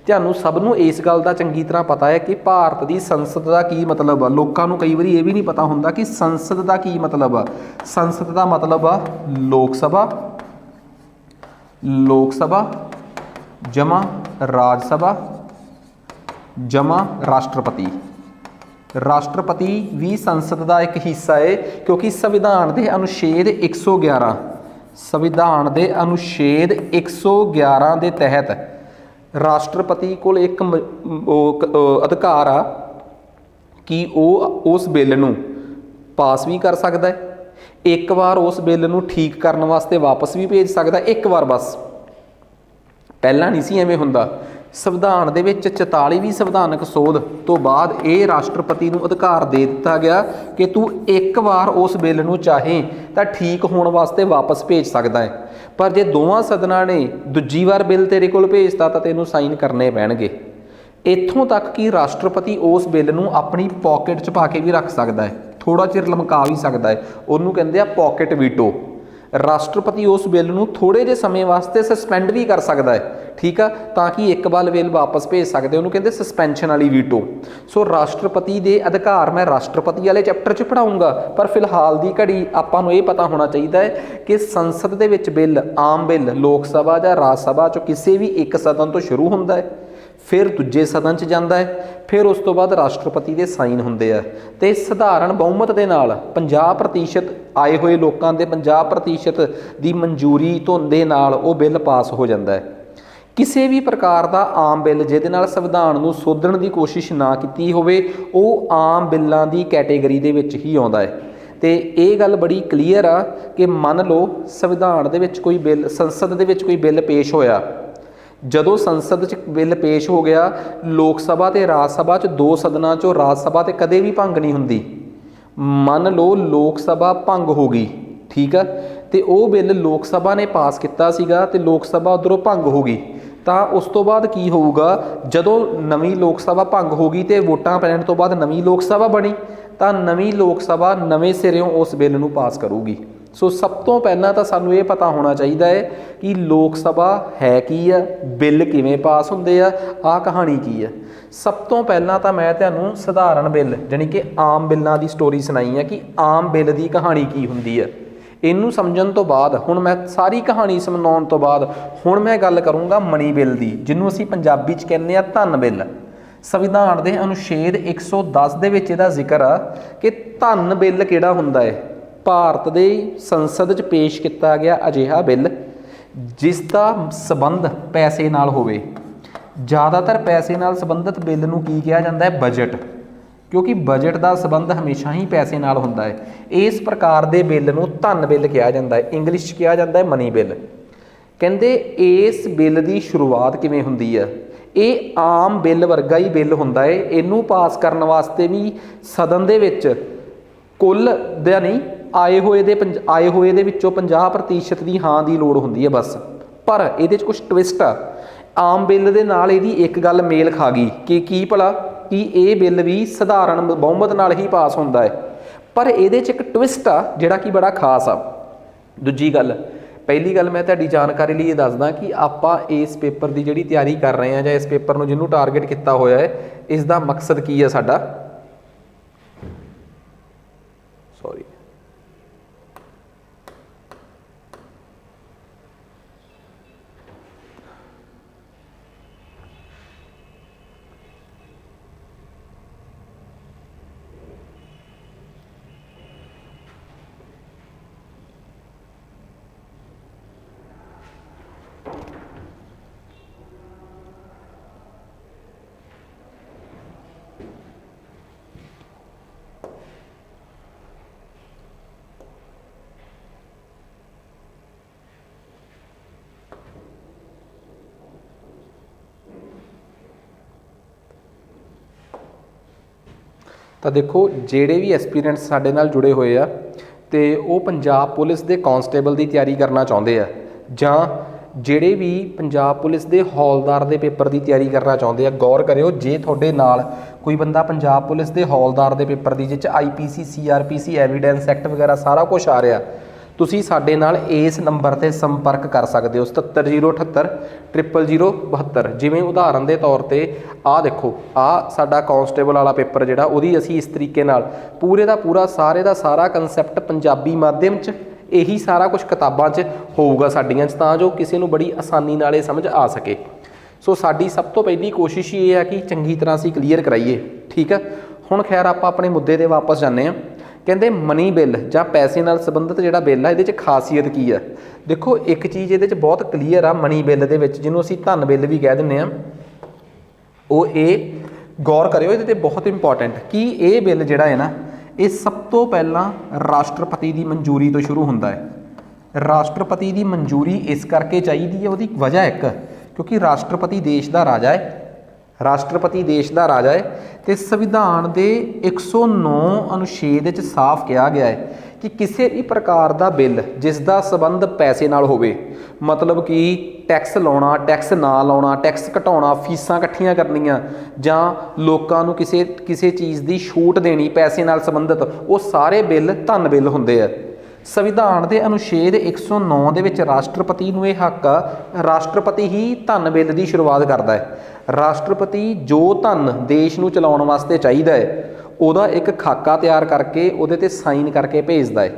ਤੁਹਾਨੂੰ ਸਭ ਨੂੰ ਇਸ ਗੱਲ ਦਾ ਚੰਗੀ ਤਰ੍ਹਾਂ ਪਤਾ ਹੈ ਕਿ ਭਾਰਤ ਦੀ ਸੰਸਦ ਦਾ ਕੀ ਮਤਲਬ ਆ। ਲੋਕਾਂ ਨੂੰ ਕਈ ਵਾਰੀ ਇਹ ਵੀ ਨਹੀਂ ਪਤਾ ਹੁੰਦਾ ਕਿ ਸੰਸਦ ਦਾ ਕੀ ਮਤਲਬ ਆ। ਸੰਸਦ ਦਾ ਮਤਲਬ ਆ ਲੋਕ ਸਭਾ, ਲੋਕ ਸਭਾ ਜਮਾ ਰਾਜ ਸਭਾ ਜਮਾ ਰਾਸ਼ਟਰਪਤੀ। ਰਾਸ਼ਟਰਪਤੀ ਵੀ ਸੰਸਦ ਦਾ ਇੱਕ ਹਿੱਸਾ ਹੈ, ਕਿਉਂਕਿ ਸੰਵਿਧਾਨ ਦੇ ਅਨੁਛੇਦ 111, ਸੰਵਿਧਾਨ ਦੇ ਅਨੁਛੇਦ 111 ਦੇ ਤਹਿਤ ਰਾਸ਼ਟਰਪਤੀ ਕੋਲ ਇੱਕ ਅਧਿਕਾਰ ਆ ਕਿ ਉਹ ਉਸ ਬਿੱਲ ਨੂੰ ਪਾਸ ਵੀ ਕਰ ਸਕਦਾ ਹੈ, ਇੱਕ ਵਾਰ ਉਸ ਬਿੱਲ ਨੂੰ ਠੀਕ ਕਰਨ ਵਾਸਤੇ ਵਾਪਸ ਵੀ ਭੇਜ ਸਕਦਾ, ਇੱਕ ਵਾਰ ਬਸ। ਪਹਿਲਾਂ ਨਹੀਂ ਸੀ ਐਵੇਂ ਹੁੰਦਾ। ਸੰਵਿਧਾਨ ਦੇ ਵਿੱਚ 44ਵੀਂ ਸੰਵਿਧਾਨਕ ਸੋਧ ਤੋਂ ਬਾਅਦ ਇਹ ਰਾਸ਼ਟਰਪਤੀ ਨੂੰ ਅਧਿਕਾਰ ਦੇ ਦਿੱਤਾ ਗਿਆ ਕਿ ਤੂੰ ਇੱਕ ਵਾਰ ਉਸ ਬਿੱਲ ਨੂੰ ਚਾਹੇ ਤਾਂ ਠੀਕ ਹੋਣ ਵਾਸਤੇ ਵਾਪਸ ਭੇਜ ਸਕਦਾ ਹੈ। ਪਰ ਜੇ ਦੋਵਾਂ ਸਦਨਾਂ ਨੇ ਦੂਜੀ ਵਾਰ ਬਿੱਲ ਤੇਰੇ ਕੋਲ ਭੇਜਤਾ ਤਾਂ ਤੈਨੂੰ ਸਾਈਨ ਕਰਨੇ ਪੈਣਗੇ। ਇੱਥੋਂ ਤੱਕ ਕਿ ਰਾਸ਼ਟਰਪਤੀ ਉਸ ਬਿੱਲ ਨੂੰ ਆਪਣੀ ਪੋਕਟ 'ਚ ਪਾ ਕੇ ਵੀ ਰੱਖ ਸਕਦਾ ਹੈ, ਥੋੜ੍ਹਾ ਚਿਰ ਲਮਕਾ ਵੀ ਸਕਦਾ ਹੈ। ਉਹਨੂੰ ਕਹਿੰਦੇ ਆ ਪੋਕਟ ਵੀਟੋ। ਰਾਸ਼ਟਰਪਤੀ ਉਸ ਬਿੱਲ ਨੂੰ ਥੋੜ੍ਹੇ ਜਿਹੇ ਸਮੇਂ ਵਾਸਤੇ ਸਸਪੈਂਡ ਵੀ ਕਰ ਸਕਦਾ ਹੈ, ਠੀਕ ਆ, ਤਾਂ ਕਿ ਇੱਕ ਵਾਰ ਬਿੱਲ ਵਾਪਸ ਭੇਜ ਸਕਦੇ। ਉਹਨੂੰ ਕਹਿੰਦੇ ਸਸਪੈਂਸ਼ਨ ਵਾਲੀ ਵੀਟੋ। ਸੋ ਰਾਸ਼ਟਰਪਤੀ ਦੇ ਅਧਿਕਾਰ ਮੈਂ ਰਾਸ਼ਟਰਪਤੀ ਵਾਲੇ ਚੈਪਟਰ 'ਚ ਪੜ੍ਹਾਊਂਗਾ, ਪਰ ਫਿਲਹਾਲ ਦੀ ਘੜੀ ਆਪਾਂ ਨੂੰ ਇਹ ਪਤਾ ਹੋਣਾ ਚਾਹੀਦਾ ਹੈ ਕਿ ਸੰਸਦ ਦੇ ਵਿੱਚ ਬਿੱਲ, ਆਮ ਬਿੱਲ ਲੋਕ ਸਭਾ ਜਾਂ ਰਾਜ ਸਭਾ 'ਚੋਂ ਕਿਸੇ ਵੀ ਇੱਕ ਸਦਨ ਤੋਂ ਸ਼ੁਰੂ ਹੁੰਦਾ ਹੈ, ਫਿਰ ਦੂਜੇ ਸਦਨ 'ਚ ਜਾਂਦਾ ਹੈ, ਫਿਰ ਉਸ ਤੋਂ ਬਾਅਦ ਰਾਸ਼ਟਰਪਤੀ ਦੇ ਸਾਈਨ ਹੁੰਦੇ ਆ, ਅਤੇ ਸਧਾਰਨ ਬਹੁਮਤ ਦੇ ਨਾਲ 50% ਆਏ ਹੋਏ ਲੋਕਾਂ ਦੇ 50% ਦੀ ਮਨਜ਼ੂਰੀ ਦੇ ਨਾਲ ਉਹ ਬਿੱਲ ਪਾਸ ਹੋ ਜਾਂਦਾ ਹੈ। ਕਿਸੇ ਵੀ ਪ੍ਰਕਾਰ ਦਾ ਆਮ ਬਿੱਲ ਜਿਹਦੇ ਨਾਲ ਸੰਵਿਧਾਨ ਨੂੰ ਸੋਧਣ ਦੀ ਕੋਸ਼ਿਸ਼ ਨਾ ਕੀਤੀ ਹੋਵੇ, ਉਹ ਆਮ ਬਿੱਲਾਂ ਦੀ ਕੈਟੇਗਰੀ ਦੇ ਵਿੱਚ ਹੀ ਆਉਂਦਾ ਹੈ। ਅਤੇ ਇਹ ਗੱਲ ਬੜੀ ਕਲੀਅਰ ਆ ਕਿ ਮੰਨ ਲਓ ਸੰਵਿਧਾਨ ਦੇ ਵਿੱਚ ਕੋਈ ਬਿੱਲ, ਸੰਸਦ ਦੇ ਵਿੱਚ ਕੋਈ ਬਿੱਲ ਪੇਸ਼ ਹੋਇਆ, ਜਦੋਂ ਸੰਸਦ 'ਚ ਬਿੱਲ ਪੇਸ਼ ਹੋ ਗਿਆ, ਲੋਕ ਸਭਾ ਅਤੇ ਰਾਜ ਸਭਾ 'ਚ ਦੋ ਸਦਨਾਂ 'ਚੋਂ ਰਾਜ ਸਭਾ 'ਤੇ ਕਦੇ ਵੀ ਭੰਗ ਨਹੀਂ ਹੁੰਦੀ। ਮੰਨ ਲਓ ਲੋਕ ਸਭਾ ਭੰਗ ਹੋ ਗਈ, ਠੀਕ ਆ, ਅਤੇ ਉਹ ਬਿੱਲ ਲੋਕ ਸਭਾ ਨੇ ਪਾਸ ਕੀਤਾ ਸੀਗਾ ਅਤੇ ਲੋਕ ਸਭਾ ਉੱਧਰੋਂ ਭੰਗ ਹੋ ਗਈ, ਤਾਂ ਉਸ ਤੋਂ ਬਾਅਦ ਕੀ ਹੋਊਗਾ? ਜਦੋਂ ਨਵੀਂ ਲੋਕ ਸਭਾ ਭੰਗ ਹੋ ਗਈ ਅਤੇ ਵੋਟਾਂ ਪੈਣ ਤੋਂ ਬਾਅਦ ਨਵੀਂ ਲੋਕ ਸਭਾ ਬਣੀ, ਤਾਂ ਨਵੀਂ ਲੋਕ ਸਭਾ ਨਵੇਂ ਸਿਰਿਓਂ ਉਸ ਬਿੱਲ ਨੂੰ ਪਾਸ ਕਰੂਗੀ। ਸੋ ਸਭ ਤੋਂ ਪਹਿਲਾਂ ਤਾਂ ਸਾਨੂੰ ਇਹ ਪਤਾ ਹੋਣਾ ਚਾਹੀਦਾ ਹੈ ਕਿ ਲੋਕ ਸਭਾ ਹੈ ਕੀ ਆ, ਬਿੱਲ ਕਿਵੇਂ ਪਾਸ ਹੁੰਦੇ ਆ, ਆਹ ਕਹਾਣੀ ਕੀ ਆ। ਸਭ ਤੋਂ ਪਹਿਲਾਂ ਤਾਂ ਮੈਂ ਤੁਹਾਨੂੰ ਸਧਾਰਨ ਬਿੱਲ, ਜਾਣੀ ਕਿ ਆਮ ਬਿੱਲਾਂ ਦੀ ਸਟੋਰੀ ਸੁਣਾਈ ਆ ਕਿ ਆਮ ਬਿੱਲ ਦੀ ਕਹਾਣੀ ਕੀ ਹੁੰਦੀ ਆ। ਇਹਨੂੰ ਸਮਝਣ ਤੋਂ ਬਾਅਦ ਹੁਣ ਮੈਂ ਸਾਰੀ ਕਹਾਣੀ ਸਮਝਾਉਣ ਤੋਂ ਬਾਅਦ ਹੁਣ ਮੈਂ ਗੱਲ ਕਰੂੰਗਾ ਮਨੀ ਬਿੱਲ ਦੀ, ਜਿਹਨੂੰ ਅਸੀਂ ਪੰਜਾਬੀ 'ਚ ਕਹਿੰਦੇ ਆ ਧਨ ਬਿੱਲ। ਸੰਵਿਧਾਨ ਦੇ ਅਨੁਛੇਦ 110 ਦੇ ਵਿੱਚ ਇਹਦਾ ਜ਼ਿਕਰ ਆ ਕਿ ਧਨ ਬਿੱਲ ਕਿਹੜਾ ਹੁੰਦਾ ਹੈ। ਭਾਰਤ ਦੇ ਸੰਸਦ 'ਚ ਪੇਸ਼ ਕੀਤਾ ਗਿਆ ਅਜਿਹਾ ਬਿੱਲ ਜਿਸ ਦਾ ਸੰਬੰਧ ਪੈਸੇ ਨਾਲ ਹੋਵੇ। ਜ਼ਿਆਦਾਤਰ ਪੈਸੇ ਨਾਲ ਸੰਬੰਧਿਤ ਬਿੱਲ ਨੂੰ ਕੀ ਕਿਹਾ ਜਾਂਦਾ ਹੈ? ਬਜਟ, ਕਿਉਂਕਿ ਬਜਟ ਦਾ ਸੰਬੰਧ ਹਮੇਸ਼ਾ ਹੀ ਪੈਸੇ ਨਾਲ ਹੁੰਦਾ ਹੈ। ਇਸ ਪ੍ਰਕਾਰ ਦੇ ਬਿੱਲ ਨੂੰ ਧਨ ਬਿੱਲ ਕਿਹਾ ਜਾਂਦਾ ਹੈ, ਇੰਗਲਿਸ਼ 'ਚ ਕਿਹਾ ਜਾਂਦਾ ਹੈ ਮਨੀ ਬਿੱਲ। ਕਹਿੰਦੇ ਇਸ ਬਿੱਲ ਦੀ ਸ਼ੁਰੂਆਤ ਕਿਵੇਂ ਹੁੰਦੀ ਹੈ? ਇਹ ਆਮ ਬਿੱਲ ਵਰਗਾ ਹੀ ਬਿੱਲ ਹੁੰਦਾ ਹੈ। ਇਹਨੂੰ ਪਾਸ ਕਰਨ ਵਾਸਤੇ ਵੀ ਸਦਨ ਦੇ ਵਿੱਚ ਕੁੱਲ ਦਾ ਨਹੀਂ, ਆਏ ਹੋਏ ਦੇ ਵਿੱਚੋਂ 50% ਦੀ ਹਾਂ ਦੀ ਲੋੜ ਹੁੰਦੀ ਹੈ ਬਸ। ਪਰ ਇਹਦੇ 'ਚ ਕੁਛ ਟਵਿਸਟ ਆ। ਆਮ ਬਿੱਲ ਦੇ ਨਾਲ ਇਹਦੀ ਇੱਕ ਗੱਲ ਮੇਲ ਖਾ ਗਈ ਕਿ ਕੀ ਭਲਾ ਕਿ ਇਹ ਬਿੱਲ ਵੀ ਸਧਾਰਨ ਬਹੁਮਤ ਨਾਲ ਹੀ ਪਾਸ ਹੁੰਦਾ ਹੈ। ਪਰ ਇਹਦੇ 'ਚ ਇੱਕ ਟਵਿਸਟ ਆ ਜਿਹੜਾ ਕਿ ਬੜਾ ਖਾਸ ਆ। ਦੂਜੀ ਗੱਲ, ਪਹਿਲੀ ਗੱਲ ਮੈਂ ਤੁਹਾਡੀ ਜਾਣਕਾਰੀ ਲਈ ਇਹ ਦੱਸਦਾ ਕਿ ਆਪਾਂ ਇਸ ਪੇਪਰ ਦੀ ਜਿਹੜੀ ਤਿਆਰੀ ਕਰ ਰਹੇ ਹਾਂ ਜਾਂ ਇਸ ਪੇਪਰ ਨੂੰ ਜਿਹਨੂੰ ਟਾਰਗੇਟ ਕੀਤਾ ਹੋਇਆ ਹੈ, ਇਸ ਦਾ ਮਕਸਦ ਕੀ ਹੈ ਸਾਡਾ? ਸੌਰੀ, ਤਾਂ ਦੇਖੋ ਜਿਹੜੇ ਵੀ ਐਸਪੀਰੈਂਟਸ ਸਾਡੇ ਨਾਲ ਜੁੜੇ ਹੋਏ ਆ ਤੇ ਉਹ ਪੰਜਾਬ ਪੁਲਿਸ ਦੇ ਕਾਂਸਟੇਬਲ ਦੀ ਤਿਆਰੀ ਕਰਨਾ ਚਾਹੁੰਦੇ ਆ, ਜਾਂ ਜਿਹੜੇ ਵੀ ਪੰਜਾਬ ਪੁਲਿਸ ਦੇ ਹੌਲਦਾਰ ਦੇ ਪੇਪਰ ਦੀ ਤਿਆਰੀ ਕਰਨਾ ਚਾਹੁੰਦੇ ਆ, ਗੌਰ ਕਰਿਓ ਜੇ ਤੁਹਾਡੇ ਨਾਲ ਕੋਈ ਬੰਦਾ ਪੰਜਾਬ ਪੁਲਿਸ ਦੇ ਹੌਲਦਾਰ ਦੇ ਪੇਪਰ ਦੀ, ਜਿਸ 'ਚ IPC CRPC ਐਵੀਡੈਂਸ ਐਕਟ ਵਗੈਰਾ ਸਾਰਾ ਕੁਝ ਆ ਰਿਹਾ, ਤੁਸੀਂ ਸਾਡੇ ਨਾਲ ਇਸ ਨੰਬਰ 'ਤੇ ਸੰਪਰਕ ਕਰ ਸਕਦੇ ਹੋ 7708 00072। ਜਿਵੇਂ ਉਦਾਹਰਨ ਦੇ ਤੌਰ 'ਤੇ ਆਹ ਦੇਖੋ, ਆਹ ਸਾਡਾ ਕਾਂਸਟੇਬਲ ਵਾਲਾ ਪੇਪਰ ਜਿਹੜਾ, ਉਹਦੀ ਅਸੀਂ ਇਸ ਤਰੀਕੇ ਨਾਲ ਪੂਰੇ ਦਾ ਪੂਰਾ ਸਾਰੇ ਦਾ ਸਾਰਾ ਕੰਸੈਪਟ ਪੰਜਾਬੀ ਮਾਧਿਅਮ 'ਚ, ਇਹੀ ਸਾਰਾ ਕੁਝ ਕਿਤਾਬਾਂ 'ਚ ਹੋਊਗਾ ਸਾਡੀਆਂ 'ਚ, ਤਾਂ ਜੋ ਕਿਸੇ ਨੂੰ ਬੜੀ ਆਸਾਨੀ ਨਾਲ ਇਹ ਸਮਝ ਆ ਸਕੇ। ਸੋ ਸਾਡੀ ਸਭ ਤੋਂ ਪਹਿਲੀ ਕੋਸ਼ਿਸ਼ ਇਹ ਹੈ ਕਿ ਚੰਗੀ ਤਰ੍ਹਾਂ ਅਸੀਂ ਕਲੀਅਰ ਕਰਾਈਏ, ਠੀਕ ਹੈ। ਹੁਣ ਖੈਰ ਆਪਾਂ ਆਪਣੇ ਮੁੱਦੇ 'ਤੇ ਵਾਪਸ ਜਾਂਦੇ ਹਾਂ। ਕਹਿੰਦੇ ਮਨੀ ਬਿੱਲ ਜਾਂ ਪੈਸੇ ਨਾਲ ਸੰਬੰਧਿਤ ਜਿਹੜਾ ਬਿੱਲ ਆ, ਇਹਦੇ 'ਚ ਖਾਸੀਅਤ ਕੀ ਆ? ਦੇਖੋ ਇੱਕ ਚੀਜ਼ ਇਹਦੇ 'ਚ ਬਹੁਤ ਕਲੀਅਰ ਆ ਮਨੀ ਬਿੱਲ ਦੇ ਵਿੱਚ, ਜਿਹਨੂੰ ਅਸੀਂ ਧਨ ਬਿੱਲ ਵੀ ਕਹਿ ਦਿੰਦੇ ਹਾਂ, ਉਹ ਇਹ ਗੌਰ ਕਰਿਓ ਇਹਦੇ 'ਤੇ ਬਹੁਤ ਇੰਪੋਰਟੈਂਟ ਕਿ ਇਹ ਬਿੱਲ ਜਿਹੜਾ ਹੈ ਨਾ, ਇਹ ਸਭ ਤੋਂ ਪਹਿਲਾਂ ਰਾਸ਼ਟਰਪਤੀ ਦੀ ਮਨਜ਼ੂਰੀ ਤੋਂ ਸ਼ੁਰੂ ਹੁੰਦਾ ਹੈ। ਰਾਸ਼ਟਰਪਤੀ ਦੀ ਮਨਜ਼ੂਰੀ ਇਸ ਕਰਕੇ ਚਾਹੀਦੀ ਹੈ, ਉਹਦੀ ਵਜ੍ਹਾ ਇੱਕ, ਕਿਉਂਕਿ ਰਾਸ਼ਟਰਪਤੀ ਦੇਸ਼ ਦਾ ਰਾਜਾ ਹੈ। ਰਾਸ਼ਟਰਪਤੀ ਦੇਸ਼ ਦਾ ਰਾਜਾ ਹੈ ਤੇ ਸੰਵਿਧਾਨ ਦੇ 109 ਅਨੁਛੇਦ ਵਿੱਚ ਸਾਫ਼ ਕਿਹਾ ਗਿਆ ਹੈ ਕਿ ਕਿਸੇ ਵੀ ਪ੍ਰਕਾਰ ਦਾ ਬਿੱਲ ਜਿਸ ਦਾ ਸੰਬੰਧ ਪੈਸੇ ਨਾਲ ਹੋਵੇ, ਮਤਲਬ ਕਿ ਟੈਕਸ ਲਾਉਣਾ, ਟੈਕਸ ਨਾ ਲਾਉਣਾ, ਟੈਕਸ ਘਟਾਉਣਾ, ਫੀਸਾਂ ਇਕੱਠੀਆਂ ਕਰਨੀਆਂ, ਜਾਂ ਲੋਕਾਂ ਨੂੰ ਕਿਸੇ ਚੀਜ਼ ਦੀ ਛੂਟ ਦੇਣੀ ਪੈਸੇ ਨਾਲ ਸੰਬੰਧਿਤ, ਉਹ ਸਾਰੇ ਬਿੱਲ ਧਨ ਬਿੱਲ ਹੁੰਦੇ ਆ। ਸੰਵਿਧਾਨ ਦੇ ਅਨੁਛੇਦ 109 ਦੇ ਵਿੱਚ ਰਾਸ਼ਟਰਪਤੀ ਨੂੰ ਇਹ ਹੱਕ ਆ, ਰਾਸ਼ਟਰਪਤੀ ਹੀ ਧਨ ਬਿੱਲ ਦੀ ਸ਼ੁਰੂਆਤ ਕਰਦਾ ਹੈ। ਰਾਸ਼ਟਰਪਤੀ ਜੋ ਧਨ ਦੇਸ਼ ਨੂੰ ਚਲਾਉਣ ਵਾਸਤੇ ਚਾਹੀਦਾ ਹੈ, ਉਹਦਾ ਇੱਕ ਖਾਕਾ ਤਿਆਰ ਕਰਕੇ ਉਹਦੇ 'ਤੇ ਸਾਈਨ ਕਰਕੇ ਭੇਜਦਾ ਹੈ।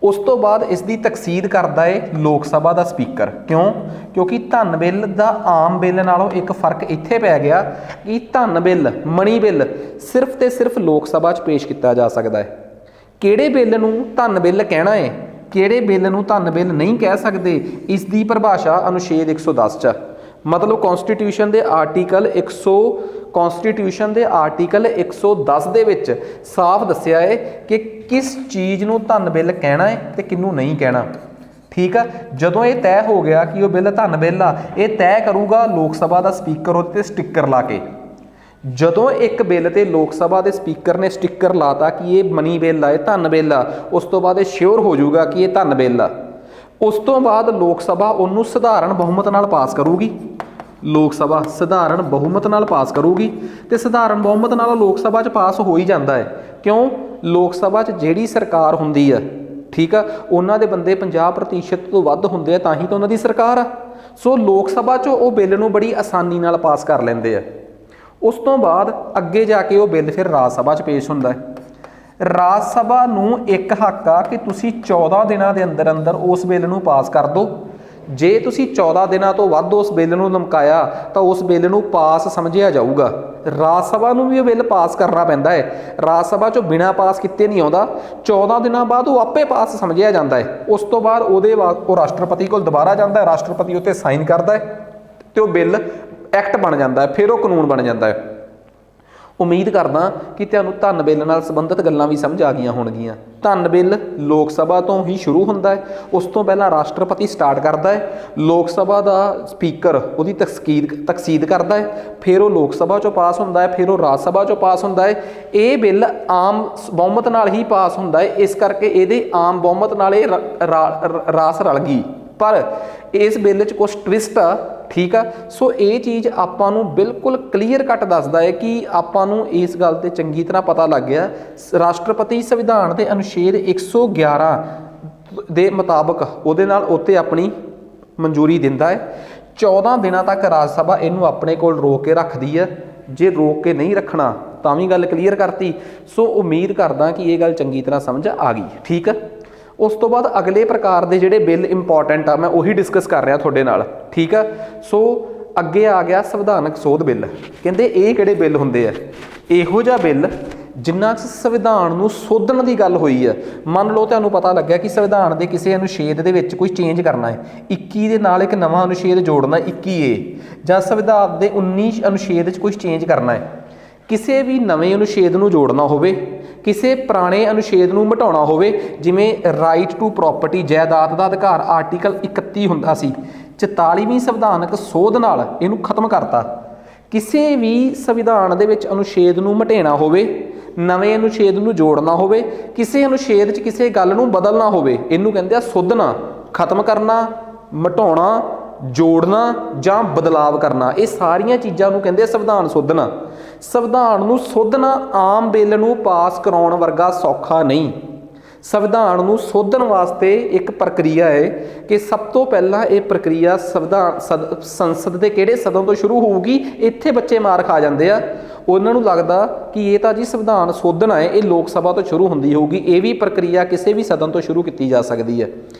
ਉਸ ਤੋਂ ਬਾਅਦ ਇਸ ਦੀ ਤਕਸੀਦ ਕਰਦਾ ਹੈ ਲੋਕ ਸਭਾ ਦਾ ਸਪੀਕਰ। ਕਿਉਂ? ਕਿਉਂਕਿ ਧਨ ਬਿੱਲ ਦਾ ਆਮ ਬਿੱਲ ਨਾਲੋਂ ਇੱਕ ਫਰਕ ਇੱਥੇ ਪੈ ਗਿਆ ਕਿ ਧਨ ਬਿੱਲ, ਮਨੀ ਬਿੱਲ ਸਿਰਫ ਤੇ ਸਿਰਫ ਲੋਕ ਸਭਾ 'ਚ ਪੇਸ਼ ਕੀਤਾ ਜਾ ਸਕਦਾ ਹੈ। ਕਿਹੜੇ ਬਿੱਲ ਨੂੰ ਧਨ ਬਿੱਲ ਕਹਿਣਾ ਹੈ, ਕਿਹੜੇ ਬਿੱਲ ਨੂੰ ਧਨ ਬਿੱਲ ਨਹੀਂ ਕਹਿ ਸਕਦੇ, ਇਸ ਦੀ ਪਰਿਭਾਸ਼ਾ ਅਨੁਛੇਦ 110 'ਚ, ਮਤਲਬ ਕੌਂਸਟੀਟਿਊਸ਼ਨ ਦੇ ਆਰਟੀਕਲ 110 ਦੇ ਵਿੱਚ ਸਾਫ਼ ਦੱਸਿਆ ਹੈ ਕਿ ਕਿਸ ਚੀਜ਼ ਨੂੰ ਧਨ ਬਿੱਲ ਕਹਿਣਾ ਹੈ ਤੇ ਕਿਹਨੂੰ ਨਹੀਂ ਕਹਿਣਾ। ਠੀਕ ਆ, ਜਦੋਂ ਇਹ ਤੈਅ ਹੋ ਗਿਆ ਕਿ ਉਹ ਬਿੱਲ ਧਨ ਬਿੱਲ ਆ, ਇਹ ਤੈਅ ਕਰੂਗਾ ਲੋਕ ਸਭਾ ਦਾ ਸਪੀਕਰ ਉਹਦੇ 'ਤੇ ਸਟਿੱਕਰ ਲਾ ਕੇ। ਜਦੋਂ ਇੱਕ ਬਿੱਲ 'ਤੇ ਲੋਕ ਸਭਾ ਦੇ ਸਪੀਕਰ ਨੇ ਸਟਿੱਕਰ ਲਾਤਾ ਕਿ ਇਹ ਮਨੀ ਬਿੱਲ ਆ, ਇਹ ਧਨ ਬਿੱਲ ਆ, ਉਸ ਤੋਂ ਬਾਅਦ ਇਹ ਸ਼ਿਓਰ ਹੋ ਜਾਊਗਾ ਕਿ ਇਹ ਧਨ ਬਿੱਲ ਆ। ਉਸ ਤੋਂ ਬਾਅਦ ਲੋਕ ਸਭਾ ਉਹਨੂੰ ਸਧਾਰਨ ਬਹੁਮਤ ਨਾਲ ਪਾਸ ਕਰੂਗੀ। ਲੋਕ ਸਭਾ ਸਧਾਰਨ ਬਹੁਮਤ ਨਾਲ ਪਾਸ ਕਰੂਗੀ ਤੇ ਸਧਾਰਨ ਬਹੁਮਤ ਨਾਲ ਲੋਕ ਸਭਾ 'ਚ ਪਾਸ ਹੋ ਹੀ ਜਾਂਦਾ ਹੈ। ਕਿਉਂ? ਲੋਕ ਸਭਾ 'ਚ ਜਿਹੜੀ ਸਰਕਾਰ ਹੁੰਦੀ ਆ, ਠੀਕ ਆ, ਉਹਨਾਂ ਦੇ ਬੰਦੇ 50% ਤੋਂ ਵੱਧ ਹੁੰਦੇ ਆ, ਤਾਂ ਹੀ ਤਾਂ ਉਹਨਾਂ ਦੀ ਸਰਕਾਰ ਆ। ਸੋ ਲੋਕ ਸਭਾ 'ਚ ਉਹ ਬਿੱਲ ਨੂੰ ਬੜੀ ਆਸਾਨੀ ਨਾਲ ਪਾਸ ਕਰ ਲੈਂਦੇ ਆ। ਉਸ ਤੋਂ ਬਾਅਦ ਅੱਗੇ ਜਾ ਕੇ ਉਹ ਬਿੱਲ ਫਿਰ ਰਾਜ ਸਭਾ 'ਚ ਪੇਸ਼ ਹੁੰਦਾ ਹੈ। ਰਾਜ ਸਭਾ ਨੂੰ ਇੱਕ ਹੱਕ ਆ ਕਿ ਤੁਸੀਂ 14 ਦਿਨਾਂ ਦੇ ਅੰਦਰ ਅੰਦਰ ਉਸ ਬਿੱਲ ਨੂੰ ਪਾਸ ਕਰ ਦਿਓ। ਜੇ ਤੁਸੀਂ 14 ਦਿਨਾਂ ਤੋਂ ਵੱਧ ਉਸ ਬਿੱਲ ਨੂੰ ਲਮਕਾਇਆ ਤਾਂ ਉਸ ਬਿੱਲ ਨੂੰ ਪਾਸ ਸਮਝਿਆ ਜਾਊਗਾ। ਰਾਜ ਸਭਾ ਨੂੰ ਵੀ ਇਹ ਬਿੱਲ ਪਾਸ ਕਰਨਾ ਪੈਂਦਾ ਹੈ, ਰਾਜ ਸਭਾ 'ਚੋਂ ਬਿਨਾਂ ਪਾਸ ਕੀਤੇ ਨਹੀਂ ਆਉਂਦਾ। 14 ਦਿਨਾਂ ਬਾਅਦ ਉਹ ਆਪੇ ਪਾਸ ਸਮਝਿਆ ਜਾਂਦਾ ਹੈ। ਉਸ ਤੋਂ ਬਾਅਦ ਉਹ ਰਾਸ਼ਟਰਪਤੀ ਕੋਲ ਦੁਬਾਰਾ ਜਾਂਦਾ ਹੈ, ਰਾਸ਼ਟਰਪਤੀ ਉੱਤੇ ਸਾਈਨ ਕਰਦਾ ਹੈ ਤੇ ਉਹ ਬਿੱਲ ਐਕਟ ਬਣ ਜਾਂਦਾ ਹੈ, ਫਿਰ ਉਹ ਕਾਨੂੰਨ ਬਣ ਜਾਂਦਾ ਹੈ। ਉਮੀਦ ਕਰਦਾ ਕਿ ਤੁਹਾਨੂੰ ਧਨ ਬਿੱਲ ਨਾਲ ਸੰਬੰਧਿਤ ਗੱਲਾਂ ਵੀ ਸਮਝ ਆ ਗਈਆਂ ਹੋਣਗੀਆਂ। ਧਨ ਬਿੱਲ ਲੋਕ ਸਭਾ ਤੋਂ ਹੀ ਸ਼ੁਰੂ ਹੁੰਦਾ ਹੈ, ਉਸ ਤੋਂ ਪਹਿਲਾਂ ਰਾਸ਼ਟਰਪਤੀ ਸਟਾਰਟ ਕਰਦਾ ਹੈ, ਲੋਕ ਸਭਾ ਦਾ ਸਪੀਕਰ ਉਹਦੀ ਤਕਸੀਦ ਕਰਦਾ ਹੈ, ਫਿਰ ਉਹ ਲੋਕ ਸਭਾ 'ਚੋਂ ਪਾਸ ਹੁੰਦਾ ਹੈ, ਫਿਰ ਉਹ ਰਾਜ ਸਭਾ 'ਚੋਂ ਪਾਸ ਹੁੰਦਾ ਹੈ। ਇਹ ਬਿੱਲ ਆਮ ਬਹੁਮਤ ਨਾਲ ਹੀ ਪਾਸ ਹੁੰਦਾ ਹੈ, ਇਸ ਕਰਕੇ ਇਹਦੇ ਆਮ ਬਹੁਮਤ ਨਾਲ ਇਹ ਰਾਸ ਰਲ ਗਈ। ਪਰ ਇਸ ਬਿੱਲ 'ਚ ਕੁਛ ਟਵਿਸਟ ਆ, ਠੀਕ ਆ। ਸੋ ਇਹ ਚੀਜ਼ ਆਪਾਂ ਨੂੰ ਬਿਲਕੁਲ ਕਲੀਅਰ ਕੱਟ ਦੱਸਦਾ ਹੈ ਕਿ ਆਪਾਂ ਨੂੰ ਇਸ ਗੱਲ ਤੇ ਚੰਗੀ ਤਰ੍ਹਾਂ ਪਤਾ ਲੱਗ ਗਿਆ। ਰਾਸ਼ਟਰਪਤੀ ਸੰਵਿਧਾਨ ਦੇ ਅਨੁਛੇਦ 111 ਦੇ ਮੁਤਾਬਕ ਉਹਦੇ ਨਾਲ ਉੱਤੇ ਆਪਣੀ ਮਨਜ਼ੂਰੀ ਦਿੰਦਾ ਹੈ। 14 ਦਿਨਾਂ ਤੱਕ ਰਾਜ ਸਭਾ ਇਹਨੂੰ ਆਪਣੇ ਕੋਲ ਰੋਕ ਕੇ ਰੱਖਦੀ ਹੈ। ਜੇ ਰੋਕ ਕੇ ਨਹੀਂ ਰੱਖਣਾ ਤਾਂ ਵੀ ਗੱਲ ਕਲੀਅਰ ਕਰਤੀ। ਸੋ ਉਮੀਦ ਕਰਦਾ ਕਿ ਇਹ ਗੱਲ ਚੰਗੀ ਤਰ੍ਹਾਂ ਸਮਝ ਆ ਗਈ, ਠੀਕ ਆ। ਉਸ ਤੋਂ ਬਾਅਦ ਅਗਲੇ ਪ੍ਰਕਾਰ ਦੇ ਜਿਹੜੇ ਬਿੱਲ ਇੰਪੋਰਟੈਂਟ ਆ, ਮੈਂ ਉਹੀ ਡਿਸਕਸ ਕਰ ਰਿਹਾ ਤੁਹਾਡੇ ਨਾਲ, ਠੀਕ ਆ। ਸੋ ਅੱਗੇ ਆ ਗਿਆ ਸੰਵਿਧਾਨਕ ਸੋਧ ਬਿੱਲ। ਕਹਿੰਦੇ ਇਹ ਕਿਹੜੇ ਬਿੱਲ ਹੁੰਦੇ ਆ? ਇਹੋ ਜਿਹਾ ਬਿੱਲ ਜਿਨ੍ਹਾਂ 'ਚ ਸੰਵਿਧਾਨ ਨੂੰ ਸੋਧਣ ਦੀ ਗੱਲ ਹੋਈ ਹੈ। ਮੰਨ ਲਓ ਤੁਹਾਨੂੰ ਪਤਾ ਲੱਗਿਆ ਕਿ ਸੰਵਿਧਾਨ ਦੇ ਕਿਸੇ ਅਨੁਛੇਦ ਦੇ ਵਿੱਚ ਕੋਈ ਚੇਂਜ ਕਰਨਾ ਹੈ, 21 ਦੇ ਨਾਲ ਇੱਕ ਨਵਾਂ ਅਨੁਛੇਦ ਜੋੜਨਾ 21A, ਜਾਂ ਸੰਵਿਧਾਨ ਦੇ 19 ਅਨੁਛੇਦ 'ਚ ਕੁਝ ਚੇਂਜ ਕਰਨਾ ਹੈ, ਕਿਸੇ ਵੀ ਨਵੇਂ ਅਨੁਛੇਦ ਨੂੰ ਜੋੜਨਾ ਹੋਵੇ, ਕਿਸੇ ਪੁਰਾਣੇ ਅਨੁਛੇਦ ਨੂੰ ਮਿਟਾਉਣਾ ਹੋਵੇ, ਜਿਵੇਂ ਰਾਈਟ ਟੂ ਪ੍ਰੋਪਰਟੀ ਜਾਇਦਾਦ ਦਾ ਅਧਿਕਾਰ ਆਰਟੀਕਲ 31 ਹੁੰਦਾ ਸੀ, 44ਵੀਂ ਸੰਵਿਧਾਨਕ ਸੋਧ ਨਾਲ ਇਹਨੂੰ ਖਤਮ ਕਰਤਾ। ਕਿਸੇ ਵੀ ਸੰਵਿਧਾਨ ਦੇ ਵਿੱਚ ਅਨੁਛੇਦ ਨੂੰ ਮਿਟਾਉਣਾ ਹੋਵੇ, ਨਵੇਂ ਅਨੁਛੇਦ ਨੂੰ ਜੋੜਨਾ ਹੋਵੇ, ਕਿਸੇ ਅਨੁਛੇਦ 'ਚ ਕਿਸੇ ਗੱਲ ਨੂੰ ਬਦਲਣਾ ਹੋਵੇ, ਇਹਨੂੰ ਕਹਿੰਦੇ ਆ ਸੋਧਣਾ, ਖਤਮ ਕਰਨਾ, ਮਿਟਾਉਣਾ, ਜੋੜਨਾ ਜਾਂ ਬਦਲਾਵ ਕਰਨਾ। ਇਹ ਸਾਰੀਆਂ ਚੀਜ਼ਾਂ ਨੂੰ ਕਹਿੰਦੇ ਆ ਸੰਵਿਧਾਨ ਸੋਧਣਾ। ਸੰਵਿਧਾਨ ਨੂੰ ਸੋਧਣਾ ਆਮ ਬਿੱਲ ਨੂੰ ਪਾਸ ਕਰਾਉਣ ਵਰਗਾ ਸੌਖਾ ਨਹੀਂ। ਸੰਵਿਧਾਨ ਨੂੰ ਸੋਧਣ ਵਾਸਤੇ ਇੱਕ ਪ੍ਰਕਿਰਿਆ ਹੈ ਕਿ ਸਭ ਤੋਂ ਪਹਿਲਾਂ ਇਹ ਪ੍ਰਕਿਰਿਆ ਸੰਸਦ ਦੇ ਕਿਹੜੇ ਸਦਨ ਤੋਂ ਸ਼ੁਰੂ ਹੋਊਗੀ। ਇੱਥੇ ਬੱਚੇ ਮਾਰ ਖਾ ਜਾਂਦੇ ਆ, ਉਹਨਾਂ ਨੂੰ ਲੱਗਦਾ ਕਿ ਇਹ ਤਾਂ ਜੀ ਸੰਵਿਧਾਨ ਸੋਧਣਾ ਹੈ, ਇਹ ਲੋਕ ਸਭਾ ਤੋਂ ਸ਼ੁਰੂ ਹੁੰਦੀ ਹੋਊਗੀ। ਇਹ ਵੀ ਪ੍ਰਕਿਰਿਆ ਕਿਸੇ ਵੀ ਸਦਨ ਤੋਂ ਸ਼ੁਰੂ ਕੀਤੀ ਜਾ ਸਕਦੀ ਹੈ,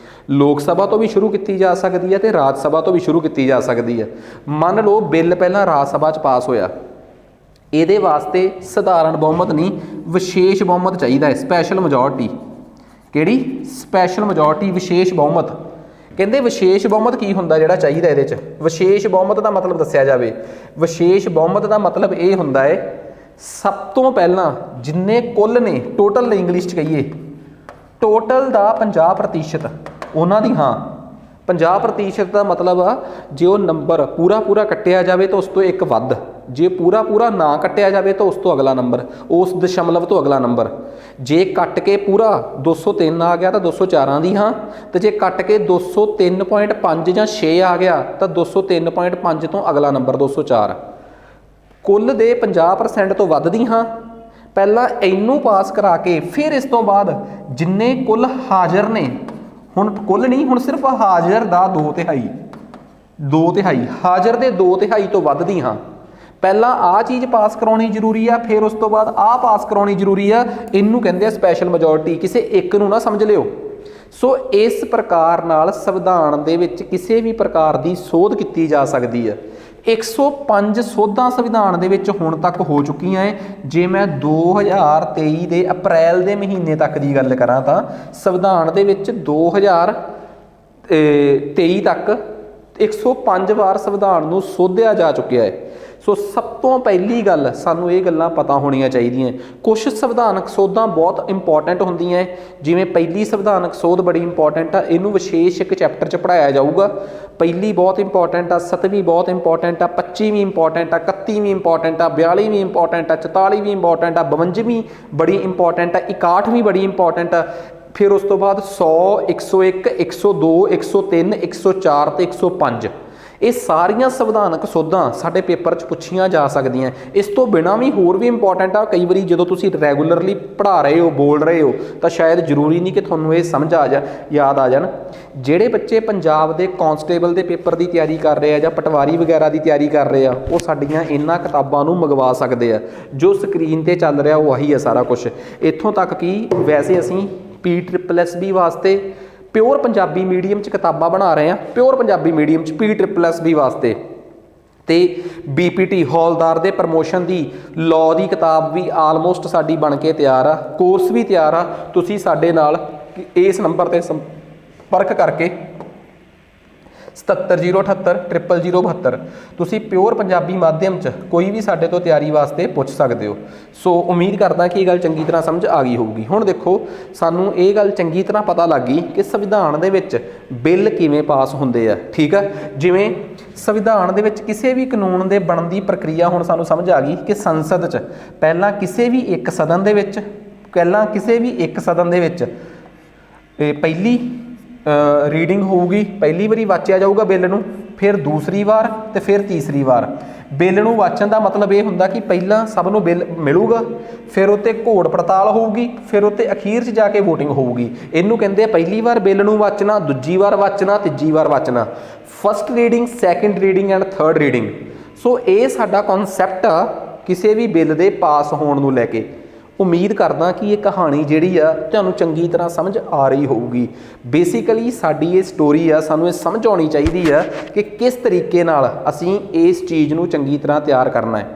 ਲੋਕ ਸਭਾ ਤੋਂ ਵੀ ਸ਼ੁਰੂ ਕੀਤੀ ਜਾ ਸਕਦੀ ਹੈ ਤੇ ਰਾਜ ਸਭਾ ਤੋਂ ਵੀ ਸ਼ੁਰੂ ਕੀਤੀ ਜਾ ਸਕਦੀ ਹੈ। ਮੰਨ ਲਓ ਬਿੱਲ ਪਹਿਲਾਂ ਰਾਜ ਸਭਾ 'ਚ ਪਾਸ ਹੋਇਆ, ਇਹਦੇ ਵਾਸਤੇ ਸਧਾਰਨ ਬਹੁਮਤ ਨਹੀਂ, ਵਿਸ਼ੇਸ਼ ਬਹੁਮਤ ਚਾਹੀਦਾ ਹੈ, ਸਪੈਸ਼ਲ ਮੈਜੋਰਟੀ। ਕਿਹੜੀ? ਸਪੈਸ਼ਲ ਮੈਜੋਰਟੀ, ਵਿਸ਼ੇਸ਼ ਬਹੁਮਤ। ਕਹਿੰਦੇ ਵਿਸ਼ੇਸ਼ ਬਹੁਮਤ ਕੀ ਹੁੰਦਾ ਜਿਹੜਾ ਚਾਹੀਦਾ ਇਹਦੇ 'ਚ? ਵਿਸ਼ੇਸ਼ ਬਹੁਮਤ ਦਾ ਮਤਲਬ ਦੱਸਿਆ ਜਾਵੇ। ਵਿਸ਼ੇਸ਼ ਬਹੁਮਤ ਦਾ ਮਤਲਬ ਇਹ ਹੁੰਦਾ ਹੈ ਸਭ ਤੋਂ ਪਹਿਲਾਂ ਜਿੰਨੇ ਕੁੱਲ ਨੇ, ਟੋਟਲ ਨੇ ਇੰਗਲਿਸ਼ 'ਚ ਕਹੀਏ, ਟੋਟਲ ਦਾ 50% ਉਹਨਾਂ ਦੀ, ਹਾਂ 50% ਦਾ ਮਤਲਬ ਆ ਜੇ ਉਹ ਨੰਬਰ ਪੂਰਾ ਕੱਟਿਆ ਜਾਵੇ ਤਾਂ ਉਸ ਤੋਂ ਇੱਕ ਵੱਧ, ਜੇ ਪੂਰਾ ਨਾ ਕੱਟਿਆ ਜਾਵੇ ਤਾਂ ਉਸ ਤੋਂ ਅਗਲਾ ਨੰਬਰ, ਉਸ ਦਸ਼ਮਲਵ ਤੋਂ ਅਗਲਾ ਨੰਬਰ। ਜੇ ਕੱਟ ਕੇ ਪੂਰਾ 203 ਆ ਗਿਆ ਤਾਂ 204 ਦੀ ਹਾਂ, ਤੇ ਜੇ ਕੱਟ ਕੇ 203.5 ਜਾਂ 6 ਆ ਗਿਆ ਤਾਂ 203.5 ਤੋਂ ਅਗਲਾ ਨੰਬਰ 204। ਕੁੱਲ ਦੇ 50% ਤੋਂ ਵੱਧ ਦੀ ਹਾਂ। ਪਹਿਲਾਂ ਇਹਨੂੰ ਪਾਸ ਕਰਾ ਕੇ ਫਿਰ ਇਸ ਤੋਂ ਬਾਅਦ ਜਿੰਨੇ ਕੁੱਲ ਹਾਜ਼ਰ ਨੇ, ਹੁਣ ਕੁੱਲ ਨਹੀਂ, ਹੁਣ ਸਿਰਫ ਹਾਜ਼ਰ ਦਾ 2/3 ਹਾਜ਼ਰ ਦੇ 2/3 ਤੋਂ ਵੱਧ ਦੀ ਹਾਂ। ਪਹਿਲਾਂ ਆਹ ਚੀਜ਼ ਪਾਸ ਕਰਾਉਣੀ ਜ਼ਰੂਰੀ ਆ, ਫਿਰ ਉਸ ਤੋਂ ਬਾਅਦ ਆਹ ਪਾਸ ਕਰਾਉਣੀ ਜ਼ਰੂਰੀ ਆ। ਇਹਨੂੰ ਕਹਿੰਦੇ ਆ ਸਪੈਸ਼ਲ ਮੈਜੋਰਟੀ। ਕਿਸੇ ਇੱਕ ਨੂੰ ਨਾ ਸਮਝ ਲਿਓ। ਸੋ ਇਸ ਪ੍ਰਕਾਰ ਨਾਲ ਸੰਵਿਧਾਨ ਦੇ ਵਿੱਚ ਕਿਸੇ ਵੀ ਪ੍ਰਕਾਰ ਦੀ ਸੋਧ ਕੀਤੀ ਜਾ ਸਕਦੀ ਹੈ। 105 ਸੋਧਾਂ ਸੰਵਿਧਾਨ ਦੇ ਵਿੱਚ ਹੁਣ ਤੱਕ ਹੋ ਚੁੱਕੀਆਂ ਹੈ। ਜੇ ਮੈਂ 2023 ਦੇ ਅਪ੍ਰੈਲ ਦੇ ਮਹੀਨੇ ਤੱਕ ਦੀ ਗੱਲ ਕਰਾਂ ਤਾਂ ਸੰਵਿਧਾਨ ਦੇ ਵਿੱਚ 2023 ਤੱਕ 105 ਵਾਰ ਸੰਵਿਧਾਨ ਨੂੰ ਸੋਧਿਆ ਜਾ ਚੁੱਕਿਆ ਹੈ। ਸੋ ਸਭ ਤੋਂ ਪਹਿਲੀ ਗੱਲ ਸਾਨੂੰ ਇਹ ਗੱਲਾਂ ਪਤਾ ਹੋਣੀਆਂ ਚਾਹੀਦੀਆਂ। ਕੁਛ ਸੰਵਿਧਾਨਕ ਸੋਧਾਂ ਬਹੁਤ ਇੰਪੋਰਟੈਂਟ ਹੁੰਦੀਆਂ, ਜਿਵੇਂ ਪਹਿਲੀ ਸੰਵਿਧਾਨਕ ਸੋਧ ਬੜੀ ਇੰਪੋਰਟੈਂਟ ਆ, ਇਹਨੂੰ ਵਿਸ਼ੇਸ਼ ਇੱਕ ਚੈਪਟਰ 'ਚ ਪੜ੍ਹਾਇਆ ਜਾਊਗਾ। ਪਹਿਲੀ ਬਹੁਤ ਇੰਪੋਰਟੈਂਟ ਆ, 7ਵੀਂ ਬਹੁਤ ਇੰਪੋਰਟੈਂਟ ਆ, 25ਵੀਂ ਇੰਪੋਰਟੈਂਟ ਆ, 31ਵੀਂ ਇੰਪੋਰਟੈਂਟ ਆ, 42ਵੀਂ ਇੰਪੋਰਟੈਂਟ ਆ, 44ਵੀਂ ਇੰਪੋਰਟੈਂਟ ਆ, 52ਵੀਂ ਬੜੀ ਇੰਪੋਰਟੈਂਟ ਆ, 61ਵੀਂ ਬੜੀ ਇੰਪੋਰਟੈਂਟ ਆ। ਫਿਰ ਉਸ ਤੋਂ ਬਾਅਦ 100, 101, 102, 103, 104 ਤੇ 105 ਇਹ ਸਾਰੀਆਂ ਸੰਵਿਧਾਨਕ ਸੋਧਾਂ ਸਾਡੇ ਪੇਪਰ 'ਚ ਪੁੱਛੀਆਂ ਜਾ ਸਕਦੀਆਂ। ਇਸ ਤੋਂ ਬਿਨਾਂ ਵੀ ਹੋਰ ਵੀ ਇੰਪੋਰਟੈਂਟ ਆ, ਕਈ ਵਾਰੀ ਜਦੋਂ ਤੁਸੀਂ ਰੈਗੂਲਰਲੀ ਪੜ੍ਹਾ ਰਹੇ ਹੋ, ਬੋਲ ਰਹੇ ਹੋ, ਤਾਂ ਸ਼ਾਇਦ ਜ਼ਰੂਰੀ ਨਹੀਂ ਕਿ ਤੁਹਾਨੂੰ ਇਹ ਸਮਝ ਆ ਜਾ, ਯਾਦ ਆ ਜਾਣ। ਜਿਹੜੇ ਬੱਚੇ ਪੰਜਾਬ ਦੇ ਕਾਂਸਟੇਬਲ ਦੇ ਪੇਪਰ ਦੀ ਤਿਆਰੀ ਕਰ ਰਹੇ ਆ ਜਾਂ ਪਟਵਾਰੀ ਵਗੈਰਾ ਦੀ ਤਿਆਰੀ ਕਰ ਰਹੇ ਆ, ਉਹ ਸਾਡੀਆਂ ਇਹਨਾਂ ਕਿਤਾਬਾਂ ਨੂੰ ਮੰਗਵਾ ਸਕਦੇ ਆ। ਜੋ ਸਕਰੀਨ ਤੇ ਚੱਲ ਰਿਹਾ ਉਹ ਆਹੀ ਹੈ ਸਾਰਾ ਕੁਝ। ਇੱਥੋਂ ਤੱਕ ਕਿ ਵੈਸੇ ਅਸੀਂ PSSB ਵਾਸਤੇ ਪਿਓਰ ਪੰਜਾਬੀ ਮੀਡੀਅਮ 'ਚ ਕਿਤਾਬਾਂ ਬਣਾ ਰਹੇ ਹਾਂ, ਪਿਓਰ ਪੰਜਾਬੀ ਮੀਡੀਅਮ 'ਚ PSSB ਵਾਸਤੇ। ਤੇ BPT ਹੌਲਦਾਰ ਦੇ ਪ੍ਰਮੋਸ਼ਨ ਦੀ ਲਾਅ ਦੀ ਕਿਤਾਬ ਵੀ ਆਲਮੋਸਟ ਸਾਡੀ ਬਣ ਕੇ ਤਿਆਰ ਆ, ਕੋਰਸ ਵੀ ਤਿਆਰ ਆ। ਤੁਸੀਂ ਸਾਡੇ ਨਾਲ ਇਸ ਨੰਬਰ ਤੇ ਸੰਪਰਕ ਕਰਕੇ 7708 00072 ਤੁਸੀਂ ਪਿਓਰ ਪੰਜਾਬੀ ਮਾਧਿਅਮ 'ਚ ਕੋਈ ਵੀ ਸਾਡੇ ਤੋਂ ਤਿਆਰੀ ਵਾਸਤੇ ਪੁੱਛ ਸਕਦੇ ਹੋ। ਸੋ ਉਮੀਦ ਕਰਦਾ ਕਿ ਇਹ ਗੱਲ ਚੰਗੀ ਤਰ੍ਹਾਂ ਸਮਝ ਆ ਗਈ ਹੋਊਗੀ। ਹੁਣ ਦੇਖੋ, ਸਾਨੂੰ ਇਹ ਗੱਲ ਚੰਗੀ ਤਰ੍ਹਾਂ ਪਤਾ ਲੱਗ ਗਈ ਕਿ ਸੰਵਿਧਾਨ ਦੇ ਵਿੱਚ ਬਿੱਲ ਕਿਵੇਂ ਪਾਸ ਹੁੰਦੇ ਆ। ਠੀਕ ਆ, ਜਿਵੇਂ ਸੰਵਿਧਾਨ ਦੇ ਵਿੱਚ ਕਿਸੇ ਵੀ ਕਾਨੂੰਨ ਦੇ ਬਣਨ ਦੀ ਪ੍ਰਕਿਰਿਆ ਹੁਣ ਸਾਨੂੰ ਸਮਝ ਆ ਗਈ ਕਿ ਸੰਸਦ 'ਚ ਪਹਿਲਾਂ ਕਿਸੇ ਵੀ ਇੱਕ ਸਦਨ ਦੇ ਵਿੱਚ ਪਹਿਲੀ ਰੀਡਿੰਗ ਹੋਊਗੀ, ਪਹਿਲੀ ਵਾਰੀ ਵਾਚਿਆ ਜਾਊਗਾ ਬਿੱਲ ਨੂੰ, ਫਿਰ ਦੂਸਰੀ ਵਾਰ ਤੇ ਫਿਰ ਤੀਸਰੀ ਵਾਰ। ਬਿੱਲ ਨੂੰ ਵਾਚਣ ਦਾ ਮਤਲਬ ਇਹ ਹੁੰਦਾ ਕਿ ਪਹਿਲਾਂ ਸਭ ਨੂੰ ਬਿੱਲ ਮਿਲੂਗਾ, ਫਿਰ ਉੱਤੇ ਘੋੜ ਪੜਤਾਲ ਹੋਊਗੀ, ਫਿਰ ਉੱਤੇ ਅਖੀਰ 'ਚ ਜਾ ਕੇ ਵੋਟਿੰਗ ਹੋਊਗੀ। ਇਹਨੂੰ ਕਹਿੰਦੇ ਆ ਪਹਿਲੀ ਵਾਰ ਬਿੱਲ ਨੂੰ ਵਾਚਣਾ, ਦੂਜੀ ਵਾਰ ਵਾਚਣਾ, ਤੀਜੀ ਵਾਰ ਵਾਚਣਾ। First reading, second reading and third reading. So ਇਹ ਸਾਡਾ ਕਨਸੈਪਟ ਆ ਕਿਸੇ ਵੀ ਬਿੱਲ ਦੇ ਪਾਸ ਹੋਣ ਨੂੰ ਲੈ ਕੇ। ਉਮੀਦ ਕਰਦਾ ਕਿ ਇਹ ਕਹਾਣੀ ਜਿਹੜੀ ਆ ਤੁਹਾਨੂੰ ਚੰਗੀ ਤਰ੍ਹਾਂ ਸਮਝ ਆ ਰਹੀ ਹੋਊਗੀ। ਬੇਸਿਕਲੀ ਸਾਡੀ ਇਹ ਸਟੋਰੀ ਆ, ਸਾਨੂੰ ਇਹ ਸਮਝ ਆਉਣੀ ਚਾਹੀਦੀ ਆ ਕਿ ਕਿਸ ਤਰੀਕੇ ਨਾਲ ਅਸੀਂ ਇਸ ਚੀਜ਼ ਨੂੰ ਚੰਗੀ ਤਰ੍ਹਾਂ ਤਿਆਰ ਕਰਨਾ ਹੈ।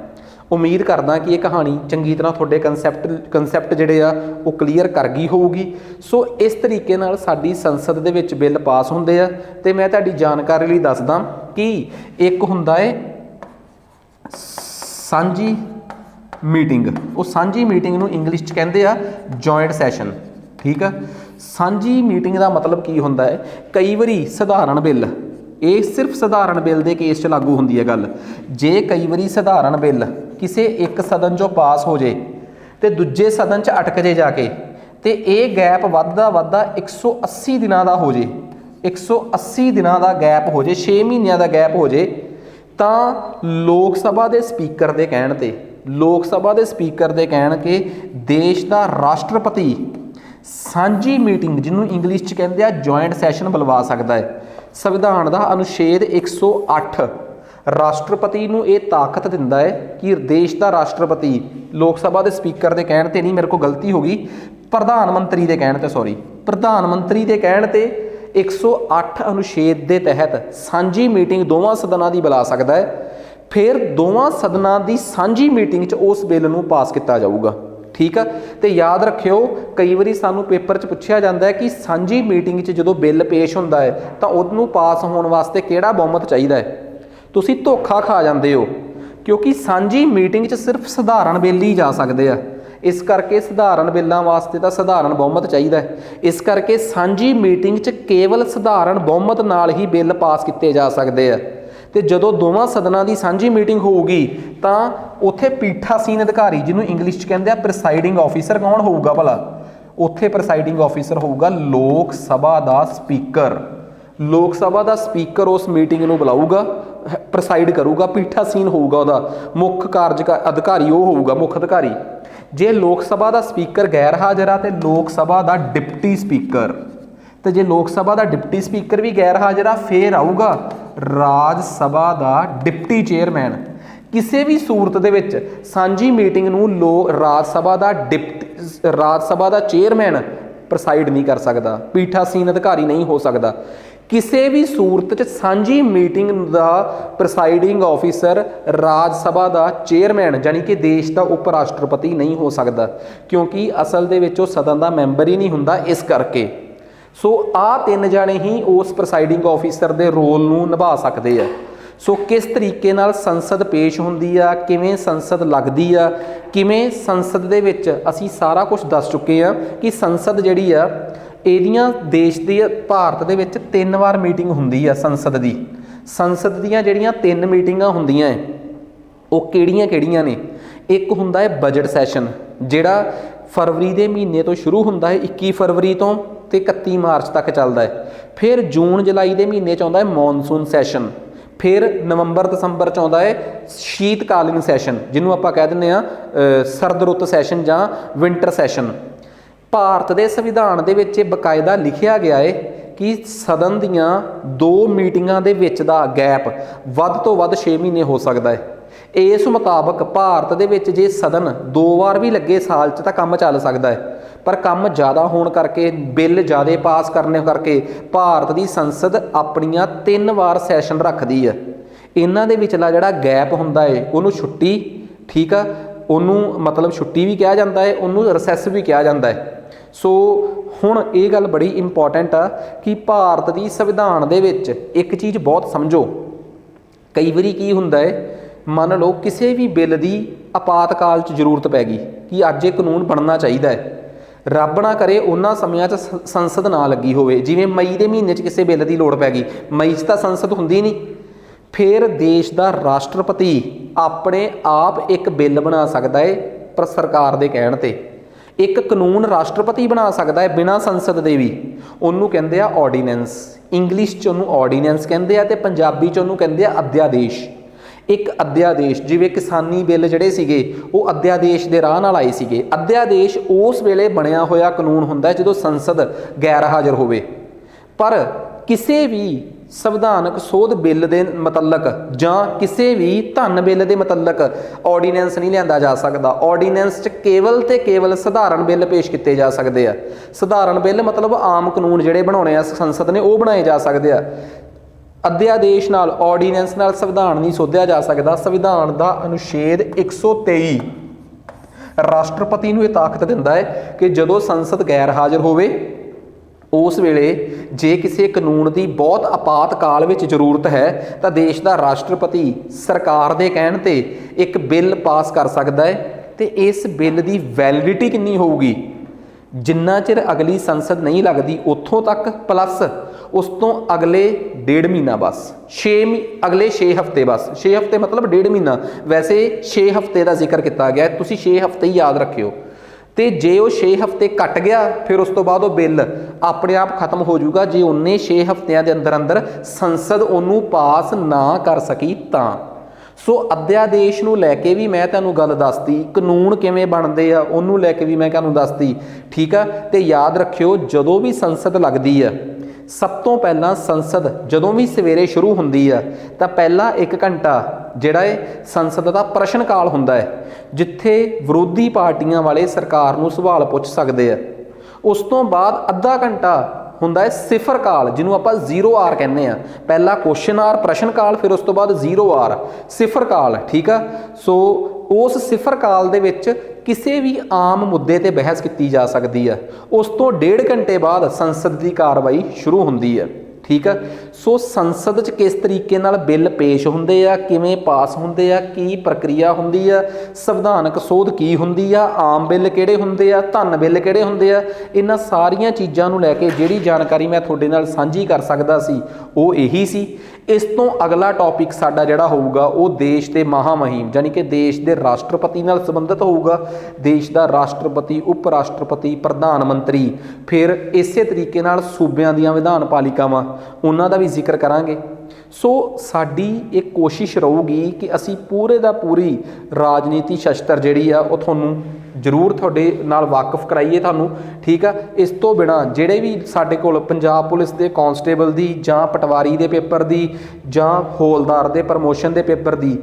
ਉਮੀਦ ਕਰਦਾ ਕਿ ਇਹ ਕਹਾਣੀ ਚੰਗੀ ਤਰ੍ਹਾਂ ਤੁਹਾਡੇ ਕਨਸੈਪਟ ਜਿਹੜੇ ਆ ਉਹ ਕਲੀਅਰ ਕਰ ਗਈ ਹੋਊਗੀ। ਸੋ ਇਸ ਤਰੀਕੇ ਨਾਲ ਸਾਡੀ ਸੰਸਦ ਦੇ ਵਿੱਚ ਬਿੱਲ ਪਾਸ ਹੁੰਦੇ ਆ। ਤੇ ਮੈਂ ਤੁਹਾਡੀ ਜਾਣਕਾਰੀ ਲਈ ਦੱਸਦਾ ਕਿ ਇੱਕ ਹੁੰਦਾ ਹੈ ਸਾਂਝੀ ਮੀਟਿੰਗ। ਉਹ ਸਾਂਝੀ ਮੀਟਿੰਗ ਨੂੰ ਇੰਗਲਿਸ਼ 'ਚ ਕਹਿੰਦੇ ਆ ਜੁਆਇੰਟ ਸੈਸ਼ਨ। ਠੀਕ ਆ, ਸਾਂਝੀ ਮੀਟਿੰਗ ਦਾ ਮਤਲਬ ਕੀ ਹੁੰਦਾ ਹੈ? ਕਈ ਵਾਰੀ ਸਧਾਰਨ ਬਿੱਲ, ਇਹ ਸਿਰਫ ਸਧਾਰਨ ਬਿੱਲ ਦੇ ਕੇਸ 'ਚ ਲਾਗੂ ਹੁੰਦੀ ਹੈ ਗੱਲ। ਜੇ ਕਈ ਵਾਰੀ ਸਧਾਰਨ ਬਿੱਲ ਕਿਸੇ ਇੱਕ ਸਦਨ 'ਚੋਂ ਪਾਸ ਹੋ ਜੇ ਤੇ ਦੂਜੇ ਸਦਨ 'ਚ ਅਟਕ ਜੇ ਜਾ ਕੇ, ਤੇ ਇਹ ਗੈਪ ਵੱਧਦਾ 180 ਦਿਨਾਂ ਦਾ ਹੋ ਜੇ, 180 ਦਿਨਾਂ ਦਾ ਗੈਪ ਹੋ ਜੇ, 6 ਮਹੀਨਿਆਂ ਦਾ ਗੈਪ ਹੋ ਜੇ, ਤਾਂ ਲੋਕ ਸਭਾ ਦੇ ਸਪੀਕਰ ਦੇ ਕਹਿਣ ਤੇ ਕਿ ਦੇਸ਼ ਦਾ ਰਾਸ਼ਟਰਪਤੀ ਸਾਂਝੀ ਮੀਟਿੰਗ, ਜਿਹਨੂੰ ਇੰਗਲਿਸ਼ 'ਚ ਕਹਿੰਦੇ ਆ ਜੁਆਇੰਟ ਸੈਸ਼ਨ, ਬੁਲਵਾ ਸਕਦਾ ਹੈ। ਸੰਵਿਧਾਨ ਦਾ ਅਨੁਛੇਦ 108 ਰਾਸ਼ਟਰਪਤੀ ਨੂੰ ਇਹ ਤਾਕਤ ਦਿੰਦਾ ਹੈ ਕਿ ਦੇਸ਼ ਦਾ ਰਾਸ਼ਟਰਪਤੀ, ਲੋਕ ਸਭਾ ਦੇ ਸਪੀਕਰ ਦੇ ਕਹਿਣ ਤੇ ਨਹੀਂ, ਮੇਰੇ ਕੋਲ ਗਲਤੀ ਹੋ ਗਈ, ਪ੍ਰਧਾਨ ਮੰਤਰੀ ਦੇ ਕਹਿਣ ਤੇ 108 ਅਨੁਛੇਦ ਦੇ ਤਹਿਤ ਸਾਂਝੀ ਮੀਟਿੰਗ ਦੋਵਾਂ ਸਦਨਾਂ ਦੀ ਬੁਲਾ ਸਕਦਾ ਹੈ। ਫਿਰ ਦੋਵਾਂ ਸਦਨਾਂ ਦੀ ਸਾਂਝੀ ਮੀਟਿੰਗ 'ਚ ਉਸ ਬਿੱਲ ਨੂੰ ਪਾਸ ਕੀਤਾ ਜਾਊਗਾ। ਠੀਕ ਆ, ਤੇ ਯਾਦ ਰੱਖਿਓ, ਕਈ ਵਾਰੀ ਸਾਨੂੰ ਪੇਪਰ 'ਚ ਪੁੱਛਿਆ ਜਾਂਦਾ ਹੈ ਕਿ ਸਾਂਝੀ ਮੀਟਿੰਗ 'ਚ ਜਦੋਂ ਬਿੱਲ ਪੇਸ਼ ਹੁੰਦਾ ਹੈ ਤਾਂ ਉਹਨੂੰ ਪਾਸ ਹੋਣ ਵਾਸਤੇ ਕਿਹੜਾ ਬਹੁਮਤ ਚਾਹੀਦਾ ਹੈ। ਤੁਸੀਂ ਧੋਖਾ ਖਾ ਜਾਂਦੇ ਹੋ, ਕਿਉਂਕਿ ਸਾਂਝੀ ਮੀਟਿੰਗ 'ਚ ਸਿਰਫ ਸਧਾਰਨ ਬਿੱਲ ਹੀ ਜਾ ਸਕਦੇ ਆ। ਇਸ ਕਰਕੇ ਸਧਾਰਨ ਬਿੱਲਾਂ ਵਾਸਤੇ ਤਾਂ ਸਧਾਰਨ ਬਹੁਮਤ ਚਾਹੀਦਾ ਹੈ। ਇਸ ਕਰਕੇ ਸਾਂਝੀ ਮੀਟਿੰਗ 'ਚ ਕੇਵਲ ਸਧਾਰਨ ਬਹੁਮਤ ਨਾਲ ਹੀ ਬਿੱਲ ਪਾਸ ਕੀਤੇ ਜਾ ਸਕਦੇ ਆ। ਤੇ ਜਦੋਂ ਦੋਵਾਂ ਸਦਨਾਂ ਦੀ ਸਾਂਝੀ ਮੀਟਿੰਗ ਹੋਊਗੀ ਤਾਂ ਉੱਥੇ ਪੀਠਾਸੀਨ ਅਧਿਕਾਰੀ, ਜਿਹਨੂੰ ਇੰਗਲਿਸ਼ 'ਚ ਕਹਿੰਦੇ ਆ ਪ੍ਰੈਸਾਈਡਿੰਗ ਆਫੀਸਰ, ਕੌਣ ਹੋਊਗਾ ਭਲਾ? ਉੱਥੇ ਪ੍ਰੈਸਾਈਡਿੰਗ ਆਫੀਸਰ ਹੋਊਗਾ ਲੋਕ ਸਭਾ ਦਾ ਸਪੀਕਰ। ਲੋਕ ਸਭਾ ਦਾ ਸਪੀਕਰ ਉਸ ਮੀਟਿੰਗ ਨੂੰ ਬੁਲਾਊਗਾ, ਪ੍ਰੈਸਾਈਡ ਕਰੂਗਾ, ਪੀਠਾਸੀਨ ਹੋਊਗਾ, ਉਹਦਾ ਮੁੱਖ ਅਧਿਕਾਰੀ ਉਹ ਹੋਊਗਾ, ਮੁੱਖ ਅਧਿਕਾਰੀ। ਜੇ ਲੋਕ ਸਭਾ ਦਾ ਸਪੀਕਰ ਗੈਰ ਹਾਜ਼ਰ ਆ ਤੇ ਲੋਕ ਸਭਾ ਦਾ ਡਿਪਟੀ ਸਪੀਕਰ, ਤੇ ਜੇ ਲੋਕ ਸਭਾ ਦਾ ਡਿਪਟੀ ਸਪੀਕਰ ਵੀ ਗੈਰ ਹਾਜ਼ਰ ਆ ਫਿਰ ਆਊਗਾ ਰਾਜ ਸਭਾ ਦਾ ਡਿਪਟੀ ਚੇਅਰਮੈਨ। ਕਿਸੇ ਵੀ ਸੂਰਤ ਦੇ ਵਿੱਚ ਸਾਂਝੀ ਮੀਟਿੰਗ ਨੂੰ ਰਾਜ ਸਭਾ ਦਾ ਚੇਅਰਮੈਨ ਪ੍ਰੈਸਾਈਡ ਨਹੀਂ ਕਰ ਸਕਦਾ, ਪੀਠਾਸੀਨ ਅਧਿਕਾਰੀ ਨਹੀਂ ਹੋ ਸਕਦਾ। ਕਿਸੇ ਵੀ ਸੂਰਤ 'ਚ ਸਾਂਝੀ ਮੀਟਿੰਗ ਦਾ ਪ੍ਰੈਸਾਈਡਿੰਗ ਆਫੀਸਰ ਰਾਜ ਸਭਾ ਦਾ ਚੇਅਰਮੈਨ, ਜਾਨੀ ਕਿ ਦੇਸ਼ ਦਾ ਉਪ ਰਾਸ਼ਟਰਪਤੀ ਨਹੀਂ ਹੋ ਸਕਦਾ, ਕਿਉਂਕਿ ਅਸਲ ਦੇ ਵਿੱਚ ਉਹ ਸਦਨ ਦਾ ਮੈਂਬਰ ਹੀ ਨਹੀਂ ਹੁੰਦਾ। ਇਸ ਕਰਕੇ ਸੋ ਆਹ ਤਿੰਨ ਜਾਣੇ ਹੀ ਉਸ ਪ੍ਰੈਸਾਈਡਿੰਗ ਆਫੀਸਰ ਦੇ ਰੋਲ ਨੂੰ ਨਿਭਾ ਸਕਦੇ ਆ। ਸੋ ਕਿਸ ਤਰੀਕੇ ਨਾਲ ਸੰਸਦ ਪੇਸ਼ ਹੁੰਦੀ ਆ, ਕਿਵੇਂ ਸੰਸਦ ਲੱਗਦੀ ਆ, ਕਿਵੇਂ ਸੰਸਦ ਦੇ ਵਿੱਚ ਅਸੀਂ ਸਾਰਾ ਕੁਝ ਦੱਸ ਚੁੱਕੇ ਆ ਕਿ ਸੰਸਦ ਜਿਹੜੀ ਆ ਇਹਦੀਆਂ ਦੇਸ਼ ਦੀ ਭਾਰਤ ਦੇ ਵਿੱਚ 3 ਵਾਰ ਮੀਟਿੰਗ ਹੁੰਦੀ ਆ ਸੰਸਦ ਦੀ। ਸੰਸਦ ਦੀਆਂ ਜਿਹੜੀਆਂ 3 ਮੀਟਿੰਗਾਂ ਹੁੰਦੀਆਂ ਉਹ ਕਿਹੜੀਆਂ ਨੇ? ਇੱਕ ਹੁੰਦਾ ਹੈ ਬਜਟ ਸੈਸ਼ਨ, ਜਿਹੜਾ ਫਰਵਰੀ ਦੇ ਮਹੀਨੇ ਤੋਂ ਸ਼ੁਰੂ ਹੁੰਦਾ ਹੈ, 21 ਫਰਵਰੀ ਤੋਂ ਤੇ 31 ਮਾਰਚ ਤੱਕ ਚੱਲਦਾ ਹੈ। ਫਿਰ ਜੂਨ ਜੁਲਾਈ ਦੇ ਮਹੀਨੇ 'ਚ ਆਉਂਦਾ ਹੈ ਮੌਨਸੂਨ ਸੈਸ਼ਨ। फिर नवंबर दसंबर च आउंदा है शीतकालीन सैशन, जिन्हों आपां कह दिंदे आ सरद रुੱਤ सैशन जां विंटर सैशन। ਭਾਰਤ ਦੇ ਸੰਵਿਧਾਨ ਦੇ ਵਿੱਚ ਬਕਾਇਦਾ ਲਿਖਿਆ ਗਿਆ ਹੈ कि सदन ਦੀਆਂ 2 ਮੀਟਿੰਗਾਂ ਦੇ ਵਿੱਚ ਦਾ ਗੈਪ ਵੱਧ ਤੋਂ ਵੱਧ 6 ਮਹੀਨੇ ਹੋ ਸਕਦਾ ਹੈ। ਇਸ ਮੁਤਾਬਕ ਭਾਰਤ ਦੇ ਵਿੱਚ ਜੇ ਸਦਨ 2 ਵਾਰ ਵੀ ਲੱਗੇ ਸਾਲ 'ਚ ਤਾਂ ਕੰਮ ਚੱਲ ਸਕਦਾ ਹੈ, पर काम ज़्यादा होने करके बिल ज़्यादा पास करने करके भारत की संसद अपनियां 3 बार सैशन रखती है। इन्हां दे विचला जिहड़ा गैप हुंदा है उहनूं छुट्टी, ठीक है, उहनूं मतलब छुट्टी भी कहा जाता है, उहनूं रिसैस भी कहा जाता है। सो हुण ये गल बड़ी इंपॉर्टेंट आ कि भारत की संविधान दे विच एक चीज़ बहुत समझो, कई बारी की हुंदा है, मान लो किसी भी बिल की आपातकाल च जरूरत पै गई कि अज ये कानून बनना चाहिए है, रब ना करे उन्हां समयां च संसद ना लगी होवे, जिवें मई के महीने च किसी बिल की लोड़ पै गई, मई च तां संसद हुंदी नहीं, फिर देश का राष्ट्रपति अपने आप एक बिल बना सकता है पर सरकार के कहण ते। एक कानून राष्ट्रपति बना सकता है बिना संसद दे भी, उन्होंने कहते हैं ऑर्डीनेंस, इंग्लिश च उन्होंने ऑर्डीनेंस कहते हैं, पंजाबी च उन्होंने कहते हैं अध्यादेश। एक अध्यादेश जिवें किसानी बिल जिहड़े सीगे वो अध्यादेश के राह नाल आए सीगे। अध्यादेश उस वेले बनया होया कानून हुंदा है जदों संसद गैर हाज़र होवे, पर किसी भी संविधानक सोध बिल के मुतलक जां किसी भी धन बिल के मुतलक ऑर्डीनेंस नहीं लिआंदा जा सकता। ऑर्डीनेंस च केवल ते केवल सधारण बिल पेश किए जा सकते हैं। सधारण बिल मतलब आम कानून जिहड़े बनाउणे आ संसद ने वो बनाए जा सकते हैं। अध्यादेश नाल ऑर्डीनेंस नाल संविधान नहीं सोधिया जा सकता। संविधान का अनुच्छेद 123 राष्ट्रपति नूं ये ताकत दिंदा है कि जदों संसद गैर हाज़र होवे उस वेले जे किसी कानून की बहुत आपातकाल में जरूरत है तो देश का राष्ट्रपति सरकार के कहण ते एक बिल पास कर सकता है। तो इस बिल की वैलिडिटी कितनी होगी, जिन्ना चिर अगली संसद नहीं लगती उत्थों तक, प्लस उस तो अगले 1.5 महीना, बस अगले 6 हफ्ते, बस 6 हफ्ते मतलब 1.5 महीना, वैसे 6 हफ्ते का जिक्र किया गया, तुसीं 6 हफ्ते ही याद रखियो। तो जे वो 6 हफ्ते कट गया फिर उस तो बाद वो बिल अपने आप खत्म हो जाऊगा जे उन्हें 6 हफ्तियां के अंदर अंदर संसद उन्होंने पास ना कर सकी तां। सो अध्यादेश नूं लैके भी मैं तुहानूं गल दसती, कानून किवें बनदे आ उन्होंने लैके भी मैं तुहानूं दसती, ठीक है। तो याद रखियो जदों भी संसद लगदी है सब तो पहला संसद जदों भी सवेरे शुरू होंदी है तो पहला 1 घंटा जिहड़ा है संसद का प्रश्न काल हुंदा है, जिथे विरोधी पार्टियां वाले सरकार नूं सवाल पुछ सकते हैं। उस तो बाद अद्धा घंटा हुंदा है सिफर काल, जिन्हों आपां 0 आर कहने हैं। पहला क्वेश्चन आर प्रश्न काल, फिर उस तो बाद 0 आर सिफर काल, ठीक है। सो उस सिफर काल दे विच किसी भी आम मुद्दे ते बहस की जा सकती है। उस तो 1.5 घंटे बाद संसद की कार्रवाई शुरू होंदी है, ठीक है। सो संसद च किस तरीके नाल बिल पेश होंदे आ, किवें पास होंदे आ, की प्रक्रिया होंदी आ, संविधानक सोध की होंदी आ, आम बिल किहड़े होंदे आ, धन बिल किहड़े होंदे आ, इन्हां सारियां चीज़ां नूं लैके जिहड़ी जानकारी मैं तुहाडे नाल सांझी कर सकदा सी वो यही सी। इस तो अगला टॉपिक साडा जिहड़ा होऊगा वो देश के महामहिम यानी कि देश के राष्ट्रपति नाल संबंधित होऊगा। देश का राष्ट्रपति, उप राष्ट्रपति, प्रधानमंत्री, फिर इसे तरीके नाल सूबियां दीयां विधान पालिकावां उन्हां दा भी जिक्र करांगे। सो साडी एक कोशिश रहूगी कि असी पूरे दा पूरी राजनीति शस्त्र जिहड़ी आ वो तुहानूं जरूर तुहाडे नाल वाकफ कराइए तुहानूं, ठीक है। इस तो बिना जिहड़े भी साडे कोल पंजाब पुलिस के कांस्टेबल दी जां पटवारी दे पेपर दी जां हौलदार दे प्रमोशन दे पेपर दी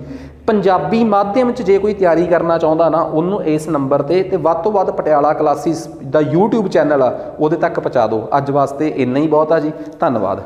पंजाबी माध्यम च जे कोई तैयारी करना चाहुंदा ना उन्होंने इस नंबर ते वध तो वध पटियाला क्लासिस दा यूट्यूब चैनल आ उहदे तक पहुँचा दो। अज वास्ते इन्ना ही बहुत आ जी, धन्नवाद।